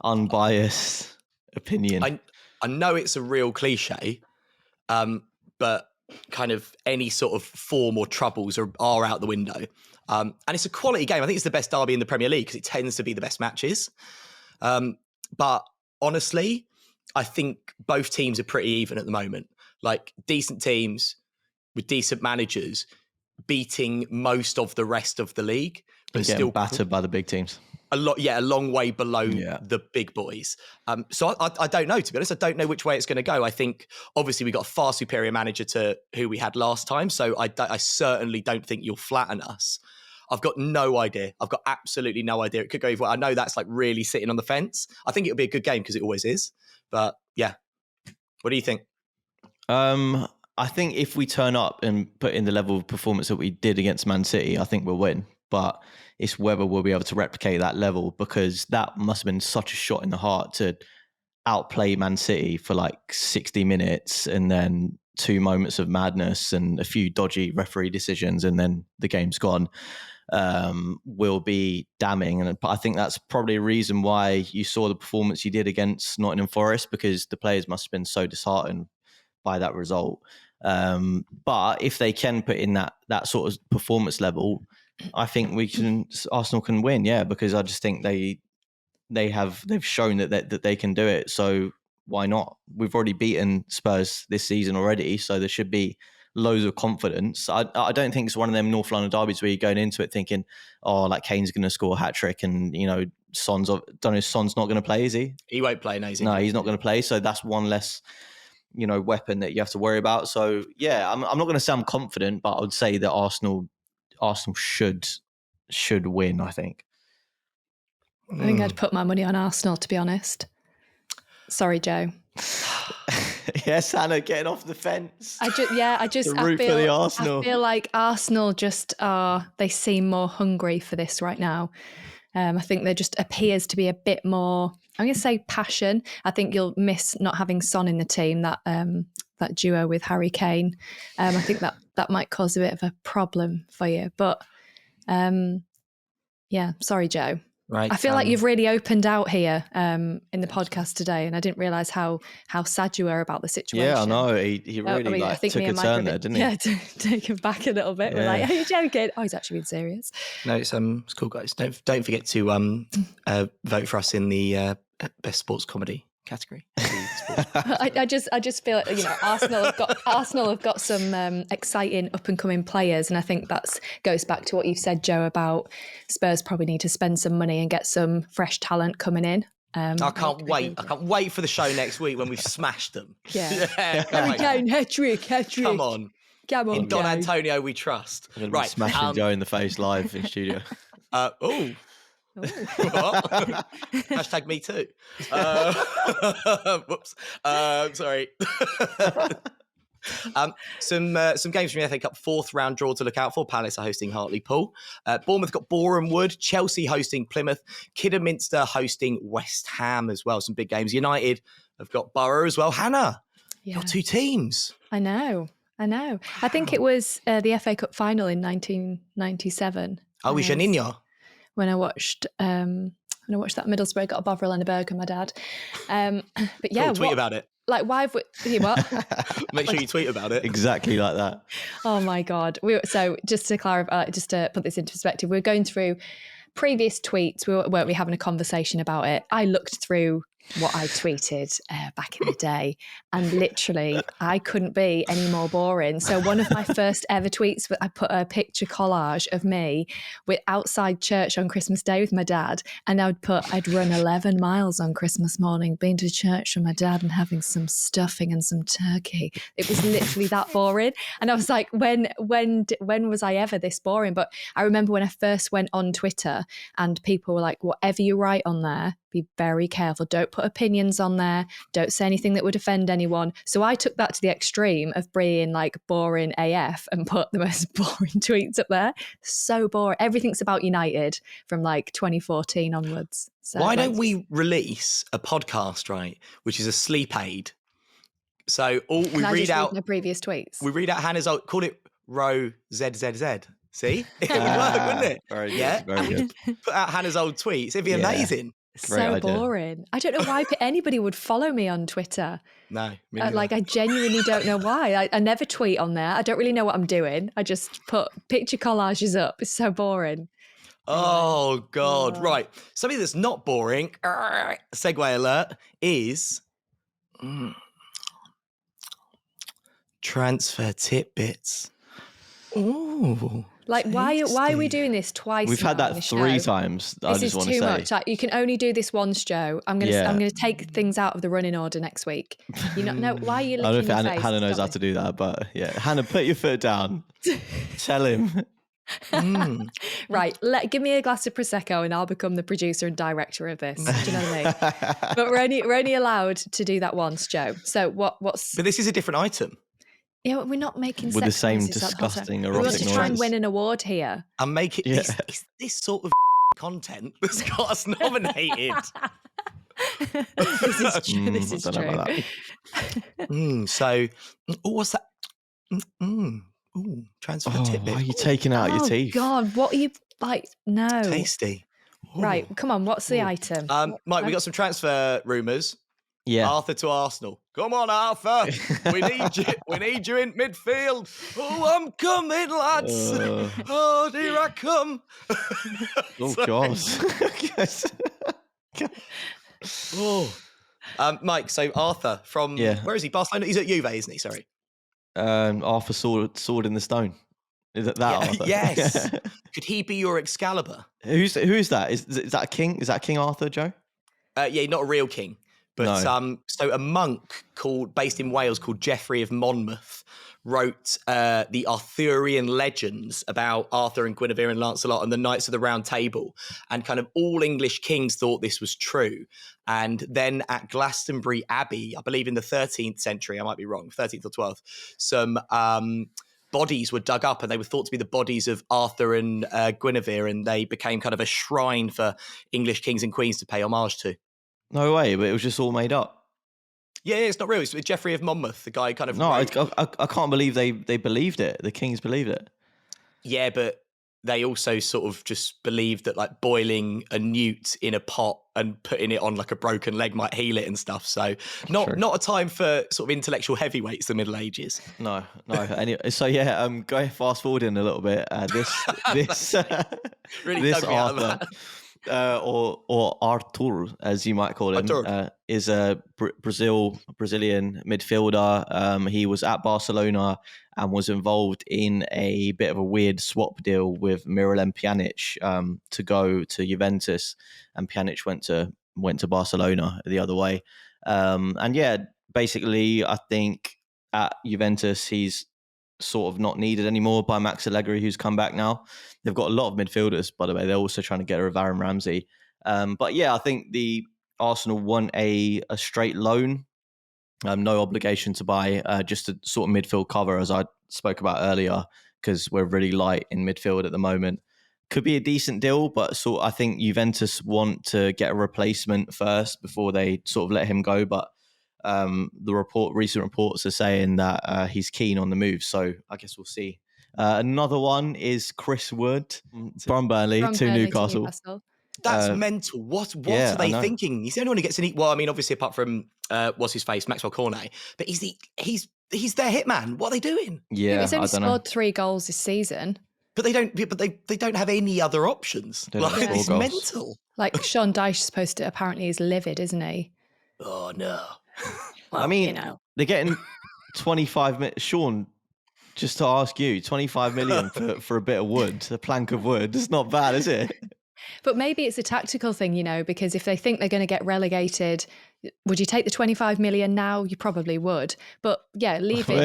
unbiased opinion. I know it's a real cliche, but kind of any sort of form or troubles are out the window. And it's a quality game. I think it's the best derby in the Premier League because it tends to be the best matches. But honestly, I think both teams are pretty even at the moment. Like, decent teams with decent managers beating most of the rest of the league, but still battered by the big teams. a long way below the big boys. So I don't know, to be honest. I don't know which way it's going to go. I think obviously we got a far superior manager to who we had last time. So I certainly don't think you'll flatten us. I've got no idea. I've got absolutely no idea. It could go either way. I know that's like really sitting on the fence. I think it'll be a good game because it always is. But yeah, what do you think? I think if we turn up and put in the level of performance that we did against Man City, I think we'll win. But it's whether we'll be able to replicate that level, because that must have been such a shot in the heart to outplay Man City for like 60 minutes and then 2 moments of madness and a few dodgy referee decisions and then the game's gone. Will be damning. And I think that's probably a reason why you saw the performance you did against Nottingham Forest, because the players must have been so disheartened by that result. But if they can put in that sort of performance level, I think Arsenal can win. Yeah, because I just think they've shown that they can do it. So why not? We've already beaten Spurs this season already, so there should be loads of confidence. I don't think it's one of them North London derbies where you're going into it thinking, oh, like Kane's going to score a hat trick and Son's not going to play, is he? He won't play. No, he's not going to play. So that's one less weapon that you have to worry about. So yeah, I'm not going to sound confident, but I would say that Arsenal should win, I think. I think I'd put my money on Arsenal, to be honest. Sorry, Joe. Yes, Hannah, getting off the fence. I feel like Arsenal they seem more hungry for this right now. I think there just appears to be a bit more, I'm going to say passion. I think you'll miss not having Son in the team, that duo with Harry Kane. I think that might cause a bit of a problem for you. But sorry, Joe. Right. I feel like you've really opened out here in the podcast today, and I didn't realise how sad you were about the situation. Yeah, I know. He really took a turn there, didn't he? Yeah, take him back a little bit. Yeah. We're like, are you joking? Oh, he's actually being serious. No, it's cool, guys. Don't forget to vote for us in the best sports comedy category. I just feel Arsenal have got some exciting up and coming players, and I think that goes back to what you've said, Joe, about Spurs probably need to spend some money and get some fresh talent coming in. I can't wait. I can't wait for the show next week when we've smashed them. Yeah. Harry Kane, hat-trick. Come on. In Don Antonio we trust. Right. Smashing Joe in the face live in studio. Hashtag me too. Whoops. Sorry. Some games from the FA Cup 4th round draw to look out for. Palace are hosting Hartlepool. Bournemouth got Boreham Wood. Chelsea hosting Plymouth. Kidderminster hosting West Ham as well. Some big games. United have got Borough as well. Hannah, your 2 teams. I know. Wow. I think it was the FA Cup final in 1997. Oh, we Janino. When I watched that Middlesbrough got a Bovril and a burger, my dad. But yeah, cool, tweet about it. Like, why have we? What? Make sure you tweet about it. Exactly like that. Oh my God! So just to clarify, just to put this into perspective, we're going through previous tweets. Weren't we having a conversation about it? I looked through what I tweeted back in the day, and literally I couldn't be any more boring. So one of my first ever tweets, I put a picture collage of me with outside church on Christmas Day with my dad, and I'd run 11 miles on Christmas morning, been to church with my dad and having some stuffing and some turkey. It was literally that boring, and I was like, when was I ever this boring? But I remember when I first went on Twitter, and people were like, whatever you write on there, be very careful. Don't put opinions on there. Don't say anything that would offend anyone. So I took that to the extreme of being like boring AF and put the most boring tweets up there. So boring. Everything's about United from like 2014 onwards. So why don't we release a podcast, right, which is a sleep aid? So we read out the previous tweets. We read out Hannah's old, call it row ZZZ. See? It would work, wouldn't it? Very good. Very good. Put out Hannah's old tweets. It'd be amazing. So boring. I don't know why anybody would follow me on Twitter. No. I genuinely don't know why. I never tweet on there. I don't really know what I'm doing. I just put picture collages up. It's so boring. Oh, God. Oh. Right. Something that's not boring, segue alert, is transfer tidbits. Ooh. Like, why are we doing this twice? We've had that 3 show? times. I This just is want to too say. much. Like, you can only do this once, Joe. I'm gonna take things out of the running order next week. You know, no. Why are you I don't licking know your if face? Hannah knows Stop how it. to do that, but yeah, Hannah, put your foot down. Tell him. Right, give me a glass of prosecco, and I'll become the producer and director of this. Do you know what I mean? But we're only allowed to do that once, Joe. So what's? But this is a different item. Yeah, we're not making With the sex same noises that whole time. disgusting We erotic want to try and noises. win an award here. And make it Yeah. this sort of content that's got us nominated. This is true. This is I don't know true. about that. So, what's that? Transfer tidbit. Why are you taking out your teeth? God, what are you like? No. Tasty. Ooh. Right, come on. What's the item? Mike, we got some transfer rumours. Yeah. Arthur to Arsenal. Come on, Arthur. We need you. We need you in midfield. Oh, I'm coming, lads. Oh, here I come. God. Mike, so Arthur from where is he? Barcelona. He's at Juve, isn't he? Sorry. Arthur sword in the stone. Is it that Arthur? Yes. Could he be your Excalibur? Who is that? Is that a king? Is that King Arthur, Joe? Yeah, not a real king. But so a monk based in Wales called Geoffrey of Monmouth wrote the Arthurian legends about Arthur and Guinevere and Lancelot and the Knights of the Round Table. And kind of all English kings thought this was true. And then at Glastonbury Abbey, I believe in the 13th century, I might be wrong, 13th or 12th, some bodies were dug up and they were thought to be the bodies of Arthur and Guinevere. And they became kind of a shrine for English kings and queens to pay homage to. No way, but it was just all made up. Yeah, it's not real. It's Geoffrey of Monmouth, the guy kind of. No, I can't believe they believed it. The kings believed it. Yeah, but they also sort of just believed that like boiling a newt in a pot and putting it on like a broken leg might heal it and stuff. So not a time for sort of intellectual heavyweights, the Middle Ages. No. Anyway, so yeah, go fast forwarding a little bit. This really this dug me out of Arthur. that. Or Artur, as you might call him, is a Brazilian midfielder. He was at Barcelona and was involved in a bit of a weird swap deal with Miralem Pjanic to go to Juventus, and Pjanic went to Barcelona the other way. And yeah, basically, I think at Juventus he's sort of not needed anymore by Max Allegri, who's come back now. They've got a lot of midfielders, by the way. They're also trying to get rid of Aaron Ramsey. But yeah, I think the Arsenal want a straight loan, no obligation to buy, just a sort of midfield cover, as I spoke about earlier, because we're really light in midfield at the moment. Could be a decent deal, but I think Juventus want to get a replacement first before they sort of let him go. But recent reports are saying that he's keen on the move, so I guess we'll see. Another one is Chris Wood from Burnley to Newcastle. That's mental. What are they thinking? He's the only one who gets an eat. Well, I mean, obviously, apart from what's his face, Maxwell Cornet, but he's their hitman. What are they doing? Yeah, he's only scored 3 goals this season. But they don't. But they don't have any other options. Like, it's mental. Like Sean Dyche is supposed to apparently is livid, isn't he? Oh no. Well, I mean, they're getting 25 million. Sean, just to ask you, 25 million for a bit of wood, a plank of wood. It's not bad, is it? But maybe it's a tactical thing, because if they think they're going to get relegated, would you take the 25 million now? You probably would. But yeah, leaving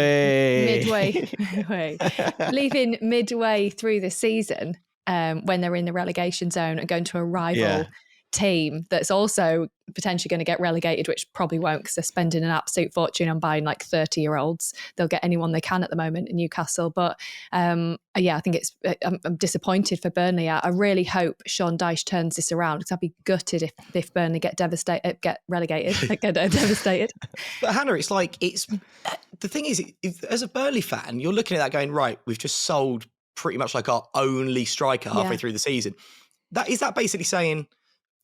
midway through the season, when they're in the relegation zone and going to a rival team that's also potentially going to get relegated, which probably won't because they're spending an absolute fortune on buying like 30-year-olds. They'll get anyone they can at the moment in Newcastle. But I think I'm disappointed for Burnley. I really hope Sean Dyche turns this around, because I'd be gutted if Burnley get relegated. Get devastated. But Hannah, it's like the thing is, as a Burnley fan, you're looking at that going, right, we've just sold pretty much like our only striker halfway through the season. Is that basically saying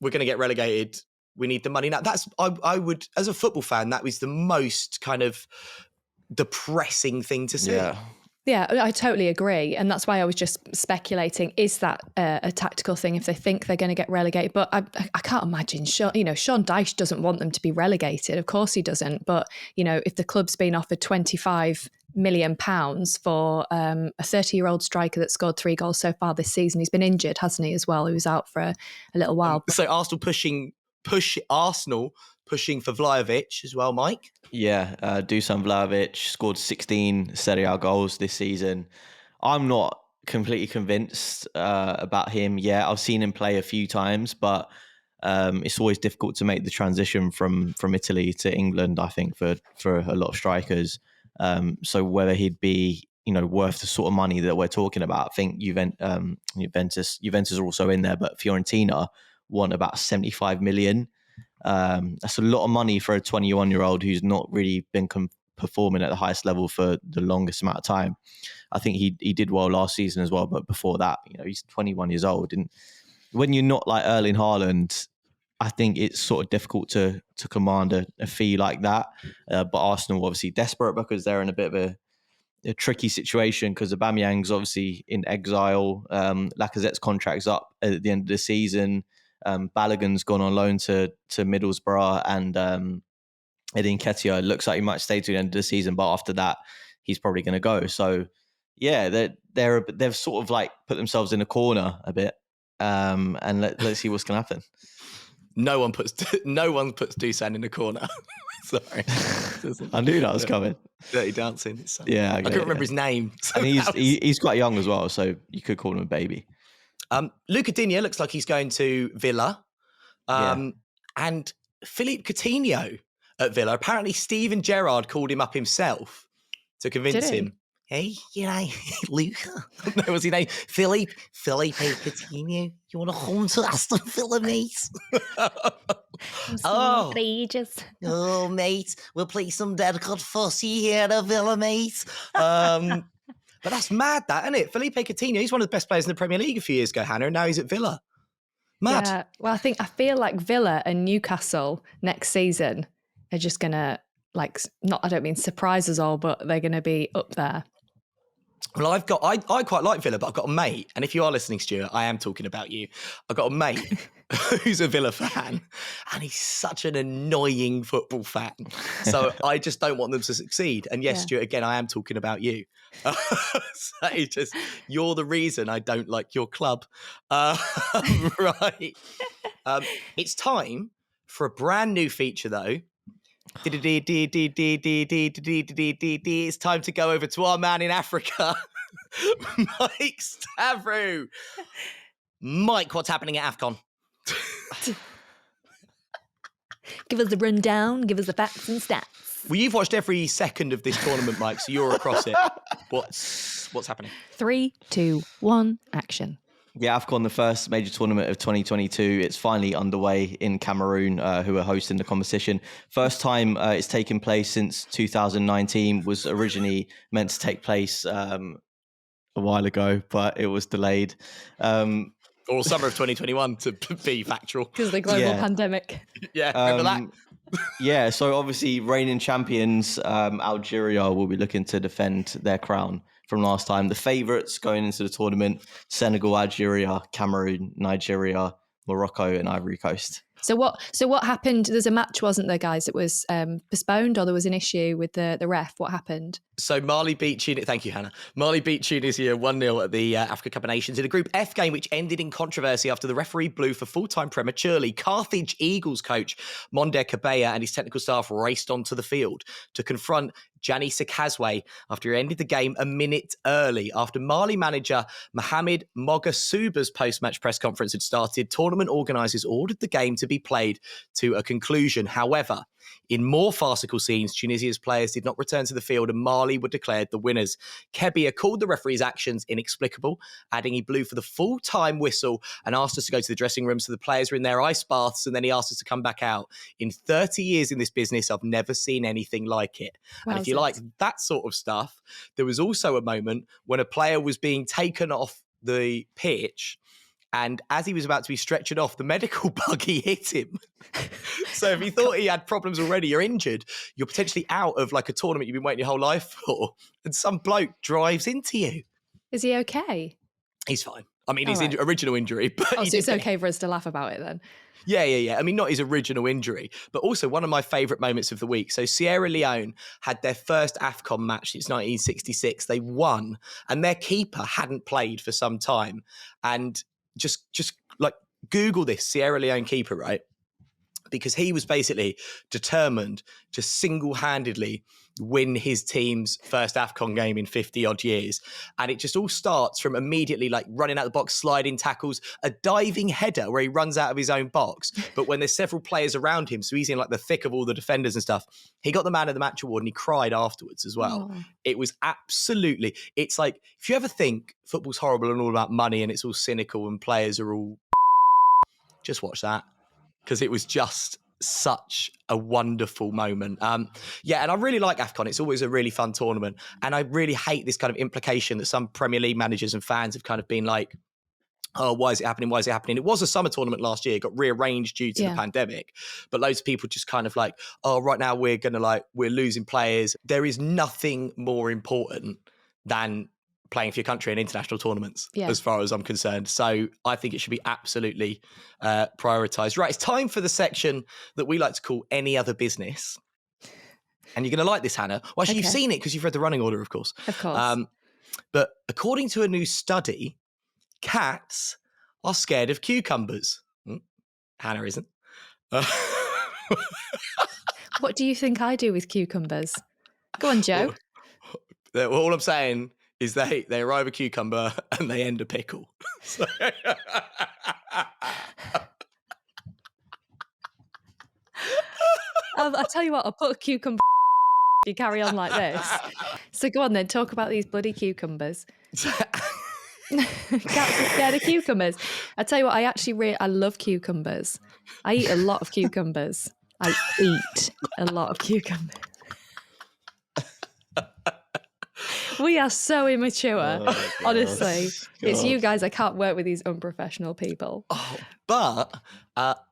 we're going to get relegated? We need the money now. I would, as a football fan, that was the most kind of depressing thing to see. Yeah, I totally agree. And that's why I was just speculating, is that a tactical thing if they think they're going to get relegated? But I can't imagine, Sean Dyche doesn't want them to be relegated. Of course he doesn't. But, if the club's been offered 25 million for a 30-year-old striker that scored 3 goals so far this season. He's been injured, hasn't he, as well? He was out for a little while. So Arsenal pushing for Vlahovic as well, Mike? Yeah, Dusan Vlahovic scored 16 Serie A goals this season. I'm not completely convinced about him. Yeah, I've seen him play a few times, but it's always difficult to make the transition from Italy to England, I think, for a lot of strikers. So whether he'd be, worth the sort of money that we're talking about, I think Juventus are also in there, but Fiorentina want about 75 million. That's a lot of money for a 21-year-old who's not really been performing at the highest level for the longest amount of time. I think he did well last season as well, but before that, he's 21 years old. And when you're not like Erling Haaland, I think it's sort of difficult to command a fee like that. But Arsenal obviously desperate because they're in a bit of a tricky situation because Aubameyang's obviously in exile. Lacazette's contract's up at the end of the season. Balogun's gone on loan to Middlesbrough, and Edin Nketiah looks like he might stay to the end of the season, but after that, he's probably going to go. So, yeah, they've sort of like put themselves in a corner a bit, and let's see what's going to happen. No one puts Dusan in a corner. Sorry, I knew that was coming. Dirty Dancing. Yeah, I couldn't remember his name. And he's quite young as well, so you could call him a baby. Luca Digne looks like he's going to Villa, and Philippe Coutinho at Villa. Apparently, Steven Gerrard called him up himself to convince him. Hey, Luca. No, was his name? Philippe Coutinho. You want to come to Aston Villa, mate? Oh, mate, we'll play some dead cut fussy here at Villa, mate. But that's mad, that, isn't it? Philippe Coutinho, he's one of the best players in the Premier League a few years ago, Hannah, and now he's at Villa. Mad. Yeah, well, I feel like Villa and Newcastle next season are just going to, I don't mean surprise us all, but they're going to be up there. Well, I quite like Villa, but I've got a mate, and if you are listening, Stuart, I am talking about you. I've got a mate who's a Villa fan, and he's such an annoying football fan. So I just don't want them to succeed. And yes, Stuart, again, I am talking about you. So you're the reason I don't like your club. Right. It's time for a brand new feature, though. It's time to go over to our man in Africa, Mike Stavru. Mike, what's happening at AFCON? Give us the rundown, give us the facts and stats. Well, you've watched every second of this tournament, Mike, so you're across it. What's happening? 3, 2, 1, action. Yeah, AFCON, the first major tournament of 2022. It's finally underway in Cameroon, who are hosting the competition. First time it's taken place since 2019, was originally meant to take place a while ago, but it was delayed. Or summer of 2021, to be factual. Because of the global pandemic. Yeah, remember that? Yeah, so obviously reigning champions, Algeria will be looking to defend their crown from last time. The favourites going into the tournament: Senegal, Algeria, Cameroon, Nigeria, Morocco, and Ivory Coast. So what happened? There's a match, wasn't there, guys? That was postponed, or there was an issue with the ref. What happened? So Mali beat Tunisia. Thank you, Hannah. Mali beat Tunisia 1-0 at the Africa Cup of Nations in a Group F game, which ended in controversy after the referee blew for full time prematurely. Carthage Eagles coach Monde Kabeya and his technical staff raced onto the field to confront Jani Sikazwe after he ended the game a minute early. After Mali manager Mohamed Mogasuba's post-match press conference had started, tournament organisers ordered the game to be played to a conclusion. However, in more farcical scenes, Tunisia's players did not return to the field and Mali were declared the winners. Kebbia called the referee's actions inexplicable, adding he blew for the full-time whistle and asked us to go to the dressing room so the players were in their ice baths, and then he asked us to come back out. In 30 years in this business, I've never seen anything like it. And if you like that sort of stuff, there was also a moment when a player was being taken off the pitch, and as he was about to be stretchered off, the medical buggy hit him. So if he thought he had problems already, you're injured, you're potentially out of like a tournament you've been waiting your whole life for, and some bloke drives into you. Is he okay? He's fine. I mean, his original injury. But so it's okay for us to laugh about it then? Yeah. I mean, not his original injury, but also one of my favourite moments of the week. So Sierra Leone had their first AFCON match. It's 1966. They won, and their keeper hadn't played for some time. And just like Google this Sierra Leone keeper, right? Because he was basically determined to single-handedly win his team's first AFCON game in 50 odd years. And it just all starts from immediately like running out the box, sliding tackles, a diving header where he runs out of his own box. But when there's several players around him, so he's in like the thick of all the defenders and stuff, he got the man of the match award and he cried afterwards as well. Oh. It was absolutely, it's like, if you ever think football's horrible and all about money and it's all cynical and players are all, just watch that. Because it was just such a wonderful moment. And I really like AFCON. It's always a really fun tournament. And I really hate this kind of implication that some Premier League managers and fans have kind of been like, oh, why is it happening? Why is it happening? It was a summer tournament last year. It got rearranged due to the pandemic. But loads of people just kind of like, oh, right now we're losing players. There is nothing more important than playing for your country in international tournaments, as far as I'm concerned. So I think it should be absolutely prioritised. Right, it's time for the section that we like to call Any Other Business. And you're going to like this, Hannah. Well, actually, you've seen it because you've read the running order, of course. Of course. But according to a new study, cats are scared of cucumbers. Hannah isn't. What do you think I do with cucumbers? Go on, Joe. Well, all I'm saying is they arrive a cucumber and they end a pickle. So... I'll tell you what, I'll put a cucumber you carry on like this. So go on then, talk about these bloody cucumbers. Cats are scared of cucumbers. I tell you what, I love cucumbers. I eat a lot of cucumbers. I eat a lot of cucumbers. We are so immature, honestly. It's you guys. I can't work with these unprofessional people. Oh, but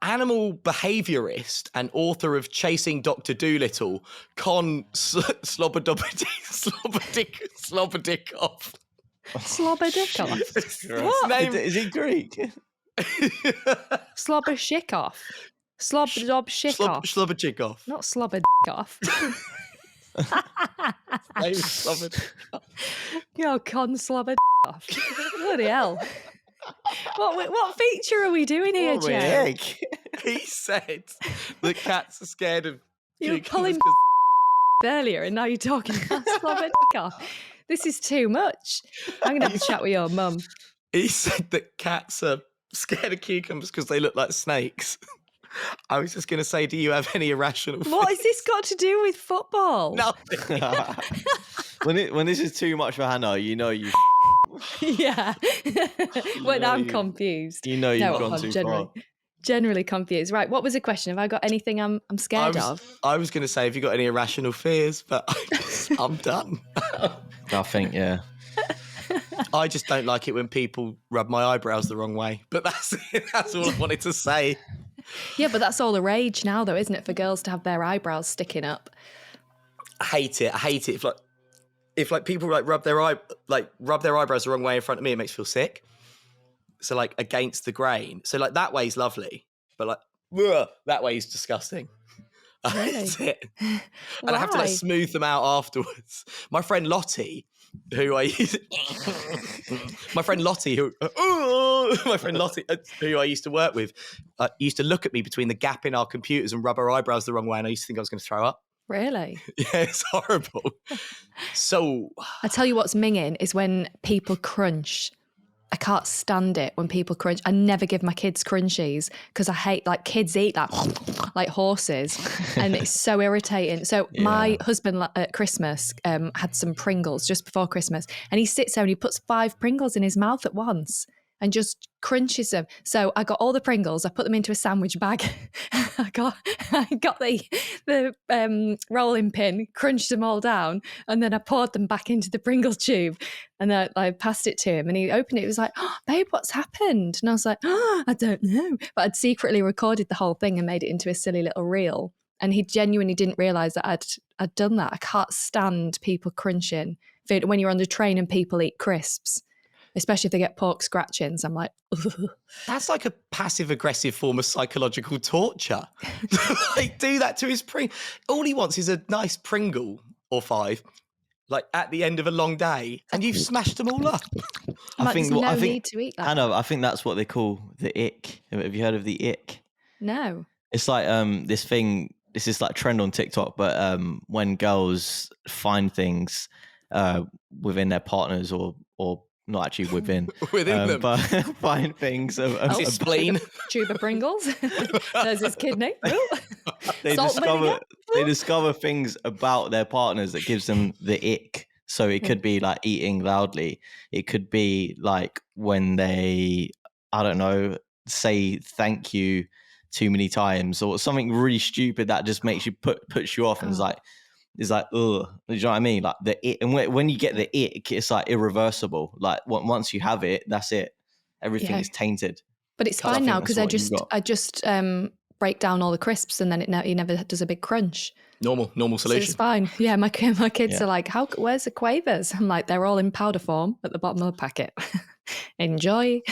animal behaviourist and author of Chasing Dr. Dolittle, Sloboddickoff. Sloboddickoff? What? Is he Greek? Sloboddickoff. Sloboddickoff. Not Sloboddickoff. You're con Sloboddickoff. Bloody hell. What feature are we doing here, Jay? He said the cats are scared of you were pulling earlier and now you're talking about Sloboddickoff. This is too much. I'm going to have to chat with your mum. He said that cats are scared of cucumbers because they look like snakes. I was just going to say, do you have any irrational fears? What has this got to do with football? Nothing. When this is too much for Hannah, you know you... Yeah. When I'm confused. You know you've gone too far. Generally confused. Right, what was the question? Have I got anything I'm scared of? I was going to say, have you got any irrational fears? But I'm done. I think, yeah. I just don't like it when people rub my eyebrows the wrong way. But that's it. That's all I wanted to say. Yeah, but that's all the rage now, though, isn't it? For girls to have their eyebrows sticking up. I hate it. If people rub their eyebrows the wrong way in front of me, it makes me feel sick. So like against the grain. So like that way's lovely, but like that way is disgusting. I hate it. And I have to like smooth them out afterwards. My friend Lottie, who I used to work with, used to look at me between the gap in our computers and rub her eyebrows the wrong way, and I used to think I was going to throw up. Really? Yeah, it's horrible. So I tell you what's minging is when people crunch. I can't stand it when people crunch. I never give my kids crunchies because I hate, like, kids eat like horses and it's so irritating. So my husband at Christmas had some Pringles just before Christmas, and he sits there and he puts 5 Pringles in his mouth at once and just crunches them. So I got all the Pringles, I put them into a sandwich bag. I got the rolling pin, crunched them all down, and then I poured them back into the Pringles tube. And then I passed it to him and he opened it. He was like, "Oh, babe, what's happened?" And I was like, "Oh, I don't know." But I'd secretly recorded the whole thing and made it into a silly little reel. And he genuinely didn't realise that I'd done that. I can't stand people crunching when you're on the train and people eat crisps. especially if they get pork scratchings. I'm like, ugh. That's like a passive-aggressive form of psychological torture. Like, do that to his Pringle. All he wants is a nice Pringle or 5, like at the end of a long day, and you've smashed them all up. I think there's no need to eat that. Hannah, I think that's what they call the ick. Have you heard of the ick? No. It's like this thing. This is like trend on TikTok, but when girls find things within their partners or not actually within them, but find things of spleen, tube of Pringles. There's his kidney. They discover things about their partners that gives them the ick. So it could be like eating loudly. It could be like when they, I don't know, say thank you too many times, or something really stupid that just makes you puts you off, and it's like, ugh. Do you know what I mean? Like the ick, and when you get the ick, it's like irreversible. Like once you have it, that's it. Everything is tainted. But it's fine now because I just break down all the crisps, and then he never does a big crunch. Normal solution. So it's fine. Yeah, my kids are like, where's the Quavers? I'm like, they're all in powder form at the bottom of the packet. Enjoy.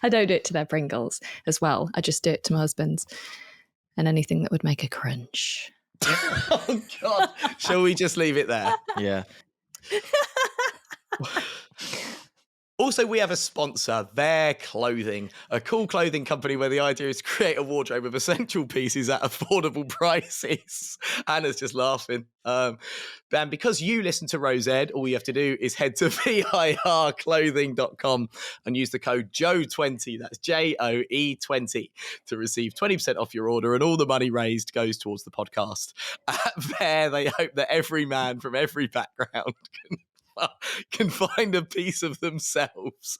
I don't do it to their Pringles as well. I just do it to my husband's and anything that would make a crunch. Oh, God. Shall we just leave it there? Yeah. Also, we have a sponsor, Their Clothing, a cool clothing company where the idea is to create a wardrobe of essential pieces at affordable prices. Anna's just laughing. And because you listen to Rose Ed, all you have to do is head to virclothing.com and use the code JOE20, that's JOE20, to receive 20% off your order, and all the money raised goes towards the podcast. At Their, they hope that every man from every background can find a piece of themselves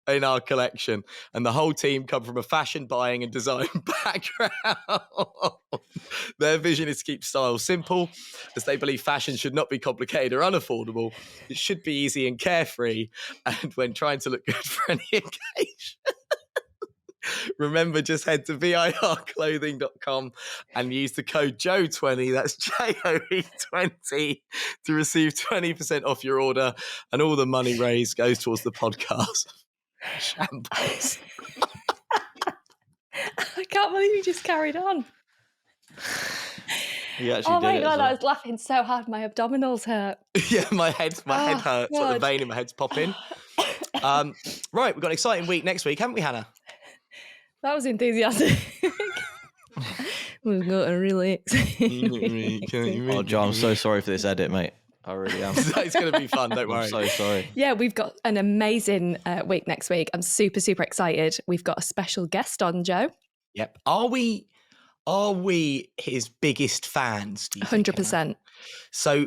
in our collection, and the whole team come from a fashion buying and design background. Their vision is to keep style simple, as they believe fashion should not be complicated or unaffordable. It should be easy and carefree, and when trying to look good for any occasion, remember, just head to virclothing.com and use the code JOE20, that's JOE20, to receive 20% off your order, and all the money raised goes towards the podcast. Shambles. I can't believe you just carried on. Oh my God, I was laughing so hard my abdominals hurt. Yeah, my head hurts. God. Like the vein in my head's popping. Right, we've got an exciting week next week, haven't we, Hannah? That was enthusiastic. We've got a really exciting Oh, Joe, I'm so sorry for this edit, mate. I really am. It's going to be fun, don't worry. I'm so sorry. Yeah, we've got an amazing week next week. I'm super, super excited. We've got a special guest on, Joe. Yep. Are we his biggest fans? 100%. So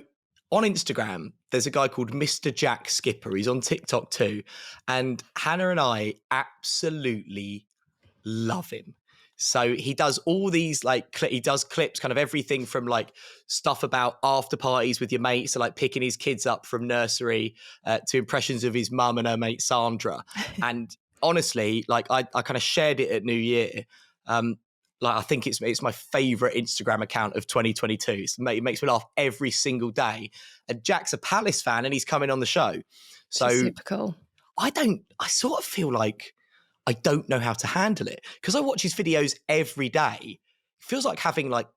on Instagram, there's a guy called Mr. Jack Skipper. He's on TikTok too. And Hannah and I absolutely love him. So he does all these he does clips, kind of everything from like stuff about after parties with your mates, so like picking his kids up from nursery, to impressions of his mum and her mate Sandra. And honestly, like I kind of shared it at New Year. I think it's my favorite Instagram account of 2022. It makes me laugh every single day. And Jack's a Palace fan, and he's coming on the show. So super cool. I sort of feel like I don't know how to handle it, because I watch his videos every day. It feels like having like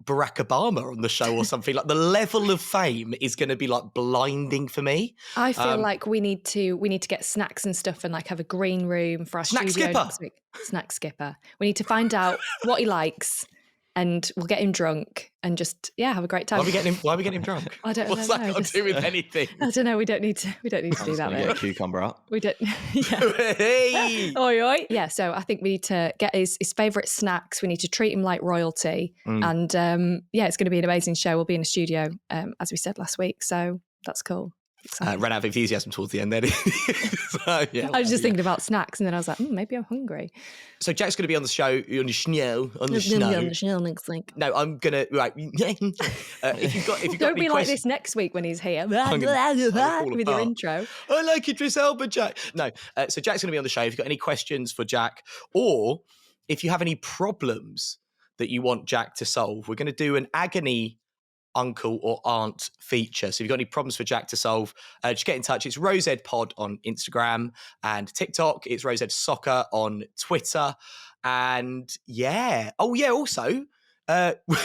Barack Obama on the show or something. Like the level of fame is going to be like blinding for me. I feel like we need to get snacks and stuff and like have a green room for our Snack studio Skipper. next week. Snack Skipper. We need to find out what he likes, and we'll get him drunk and just have a great time. Why are we getting him drunk? I don't know. What's that got to do with anything? I don't know. We don't need to do that. Get a cucumber out. We don't. Yeah. Hey! Oi, oi. Yeah. So I think we need to get his favourite snacks. We need to treat him like royalty. And it's going to be an amazing show. We'll be in a studio, as we said last week. So that's cool. Ran out of enthusiasm towards the end there. I was just thinking about snacks, and then I was like, maybe I'm hungry. So Jack's going to be on the show, on the show next week. No, I'm going to, right. if you've got Don't be like questions, this next week when he's here. with With your intro. I like Idris Elba, Jack. No, so Jack's going to be on the show. If you've got any questions for Jack, or if you have any problems that you want Jack to solve, we're going to do an agony uncle or aunt feature. So if you've got any problems for Jack to solve, just get in touch. It's RoseEdPod on Instagram and TikTok. It's RoseEd Soccer on Twitter. And also,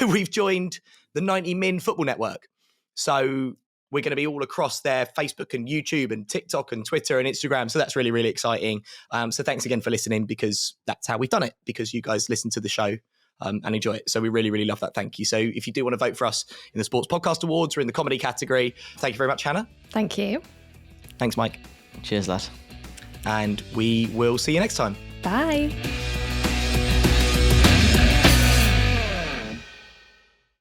we've joined the 90 Min Football Network. So we're going to be all across there, Facebook and YouTube and TikTok and Twitter and Instagram. So that's really, really exciting. So thanks again for listening, because that's how we've done it, because you guys listen to the show and enjoy it. So we really, really love that. Thank you. So if you do want to vote for us in the Sports Podcast Awards or in the comedy category, thank you very much, Hannah. Thank you. Thanks, Mike. Cheers, lad. And we will see you next time. Bye.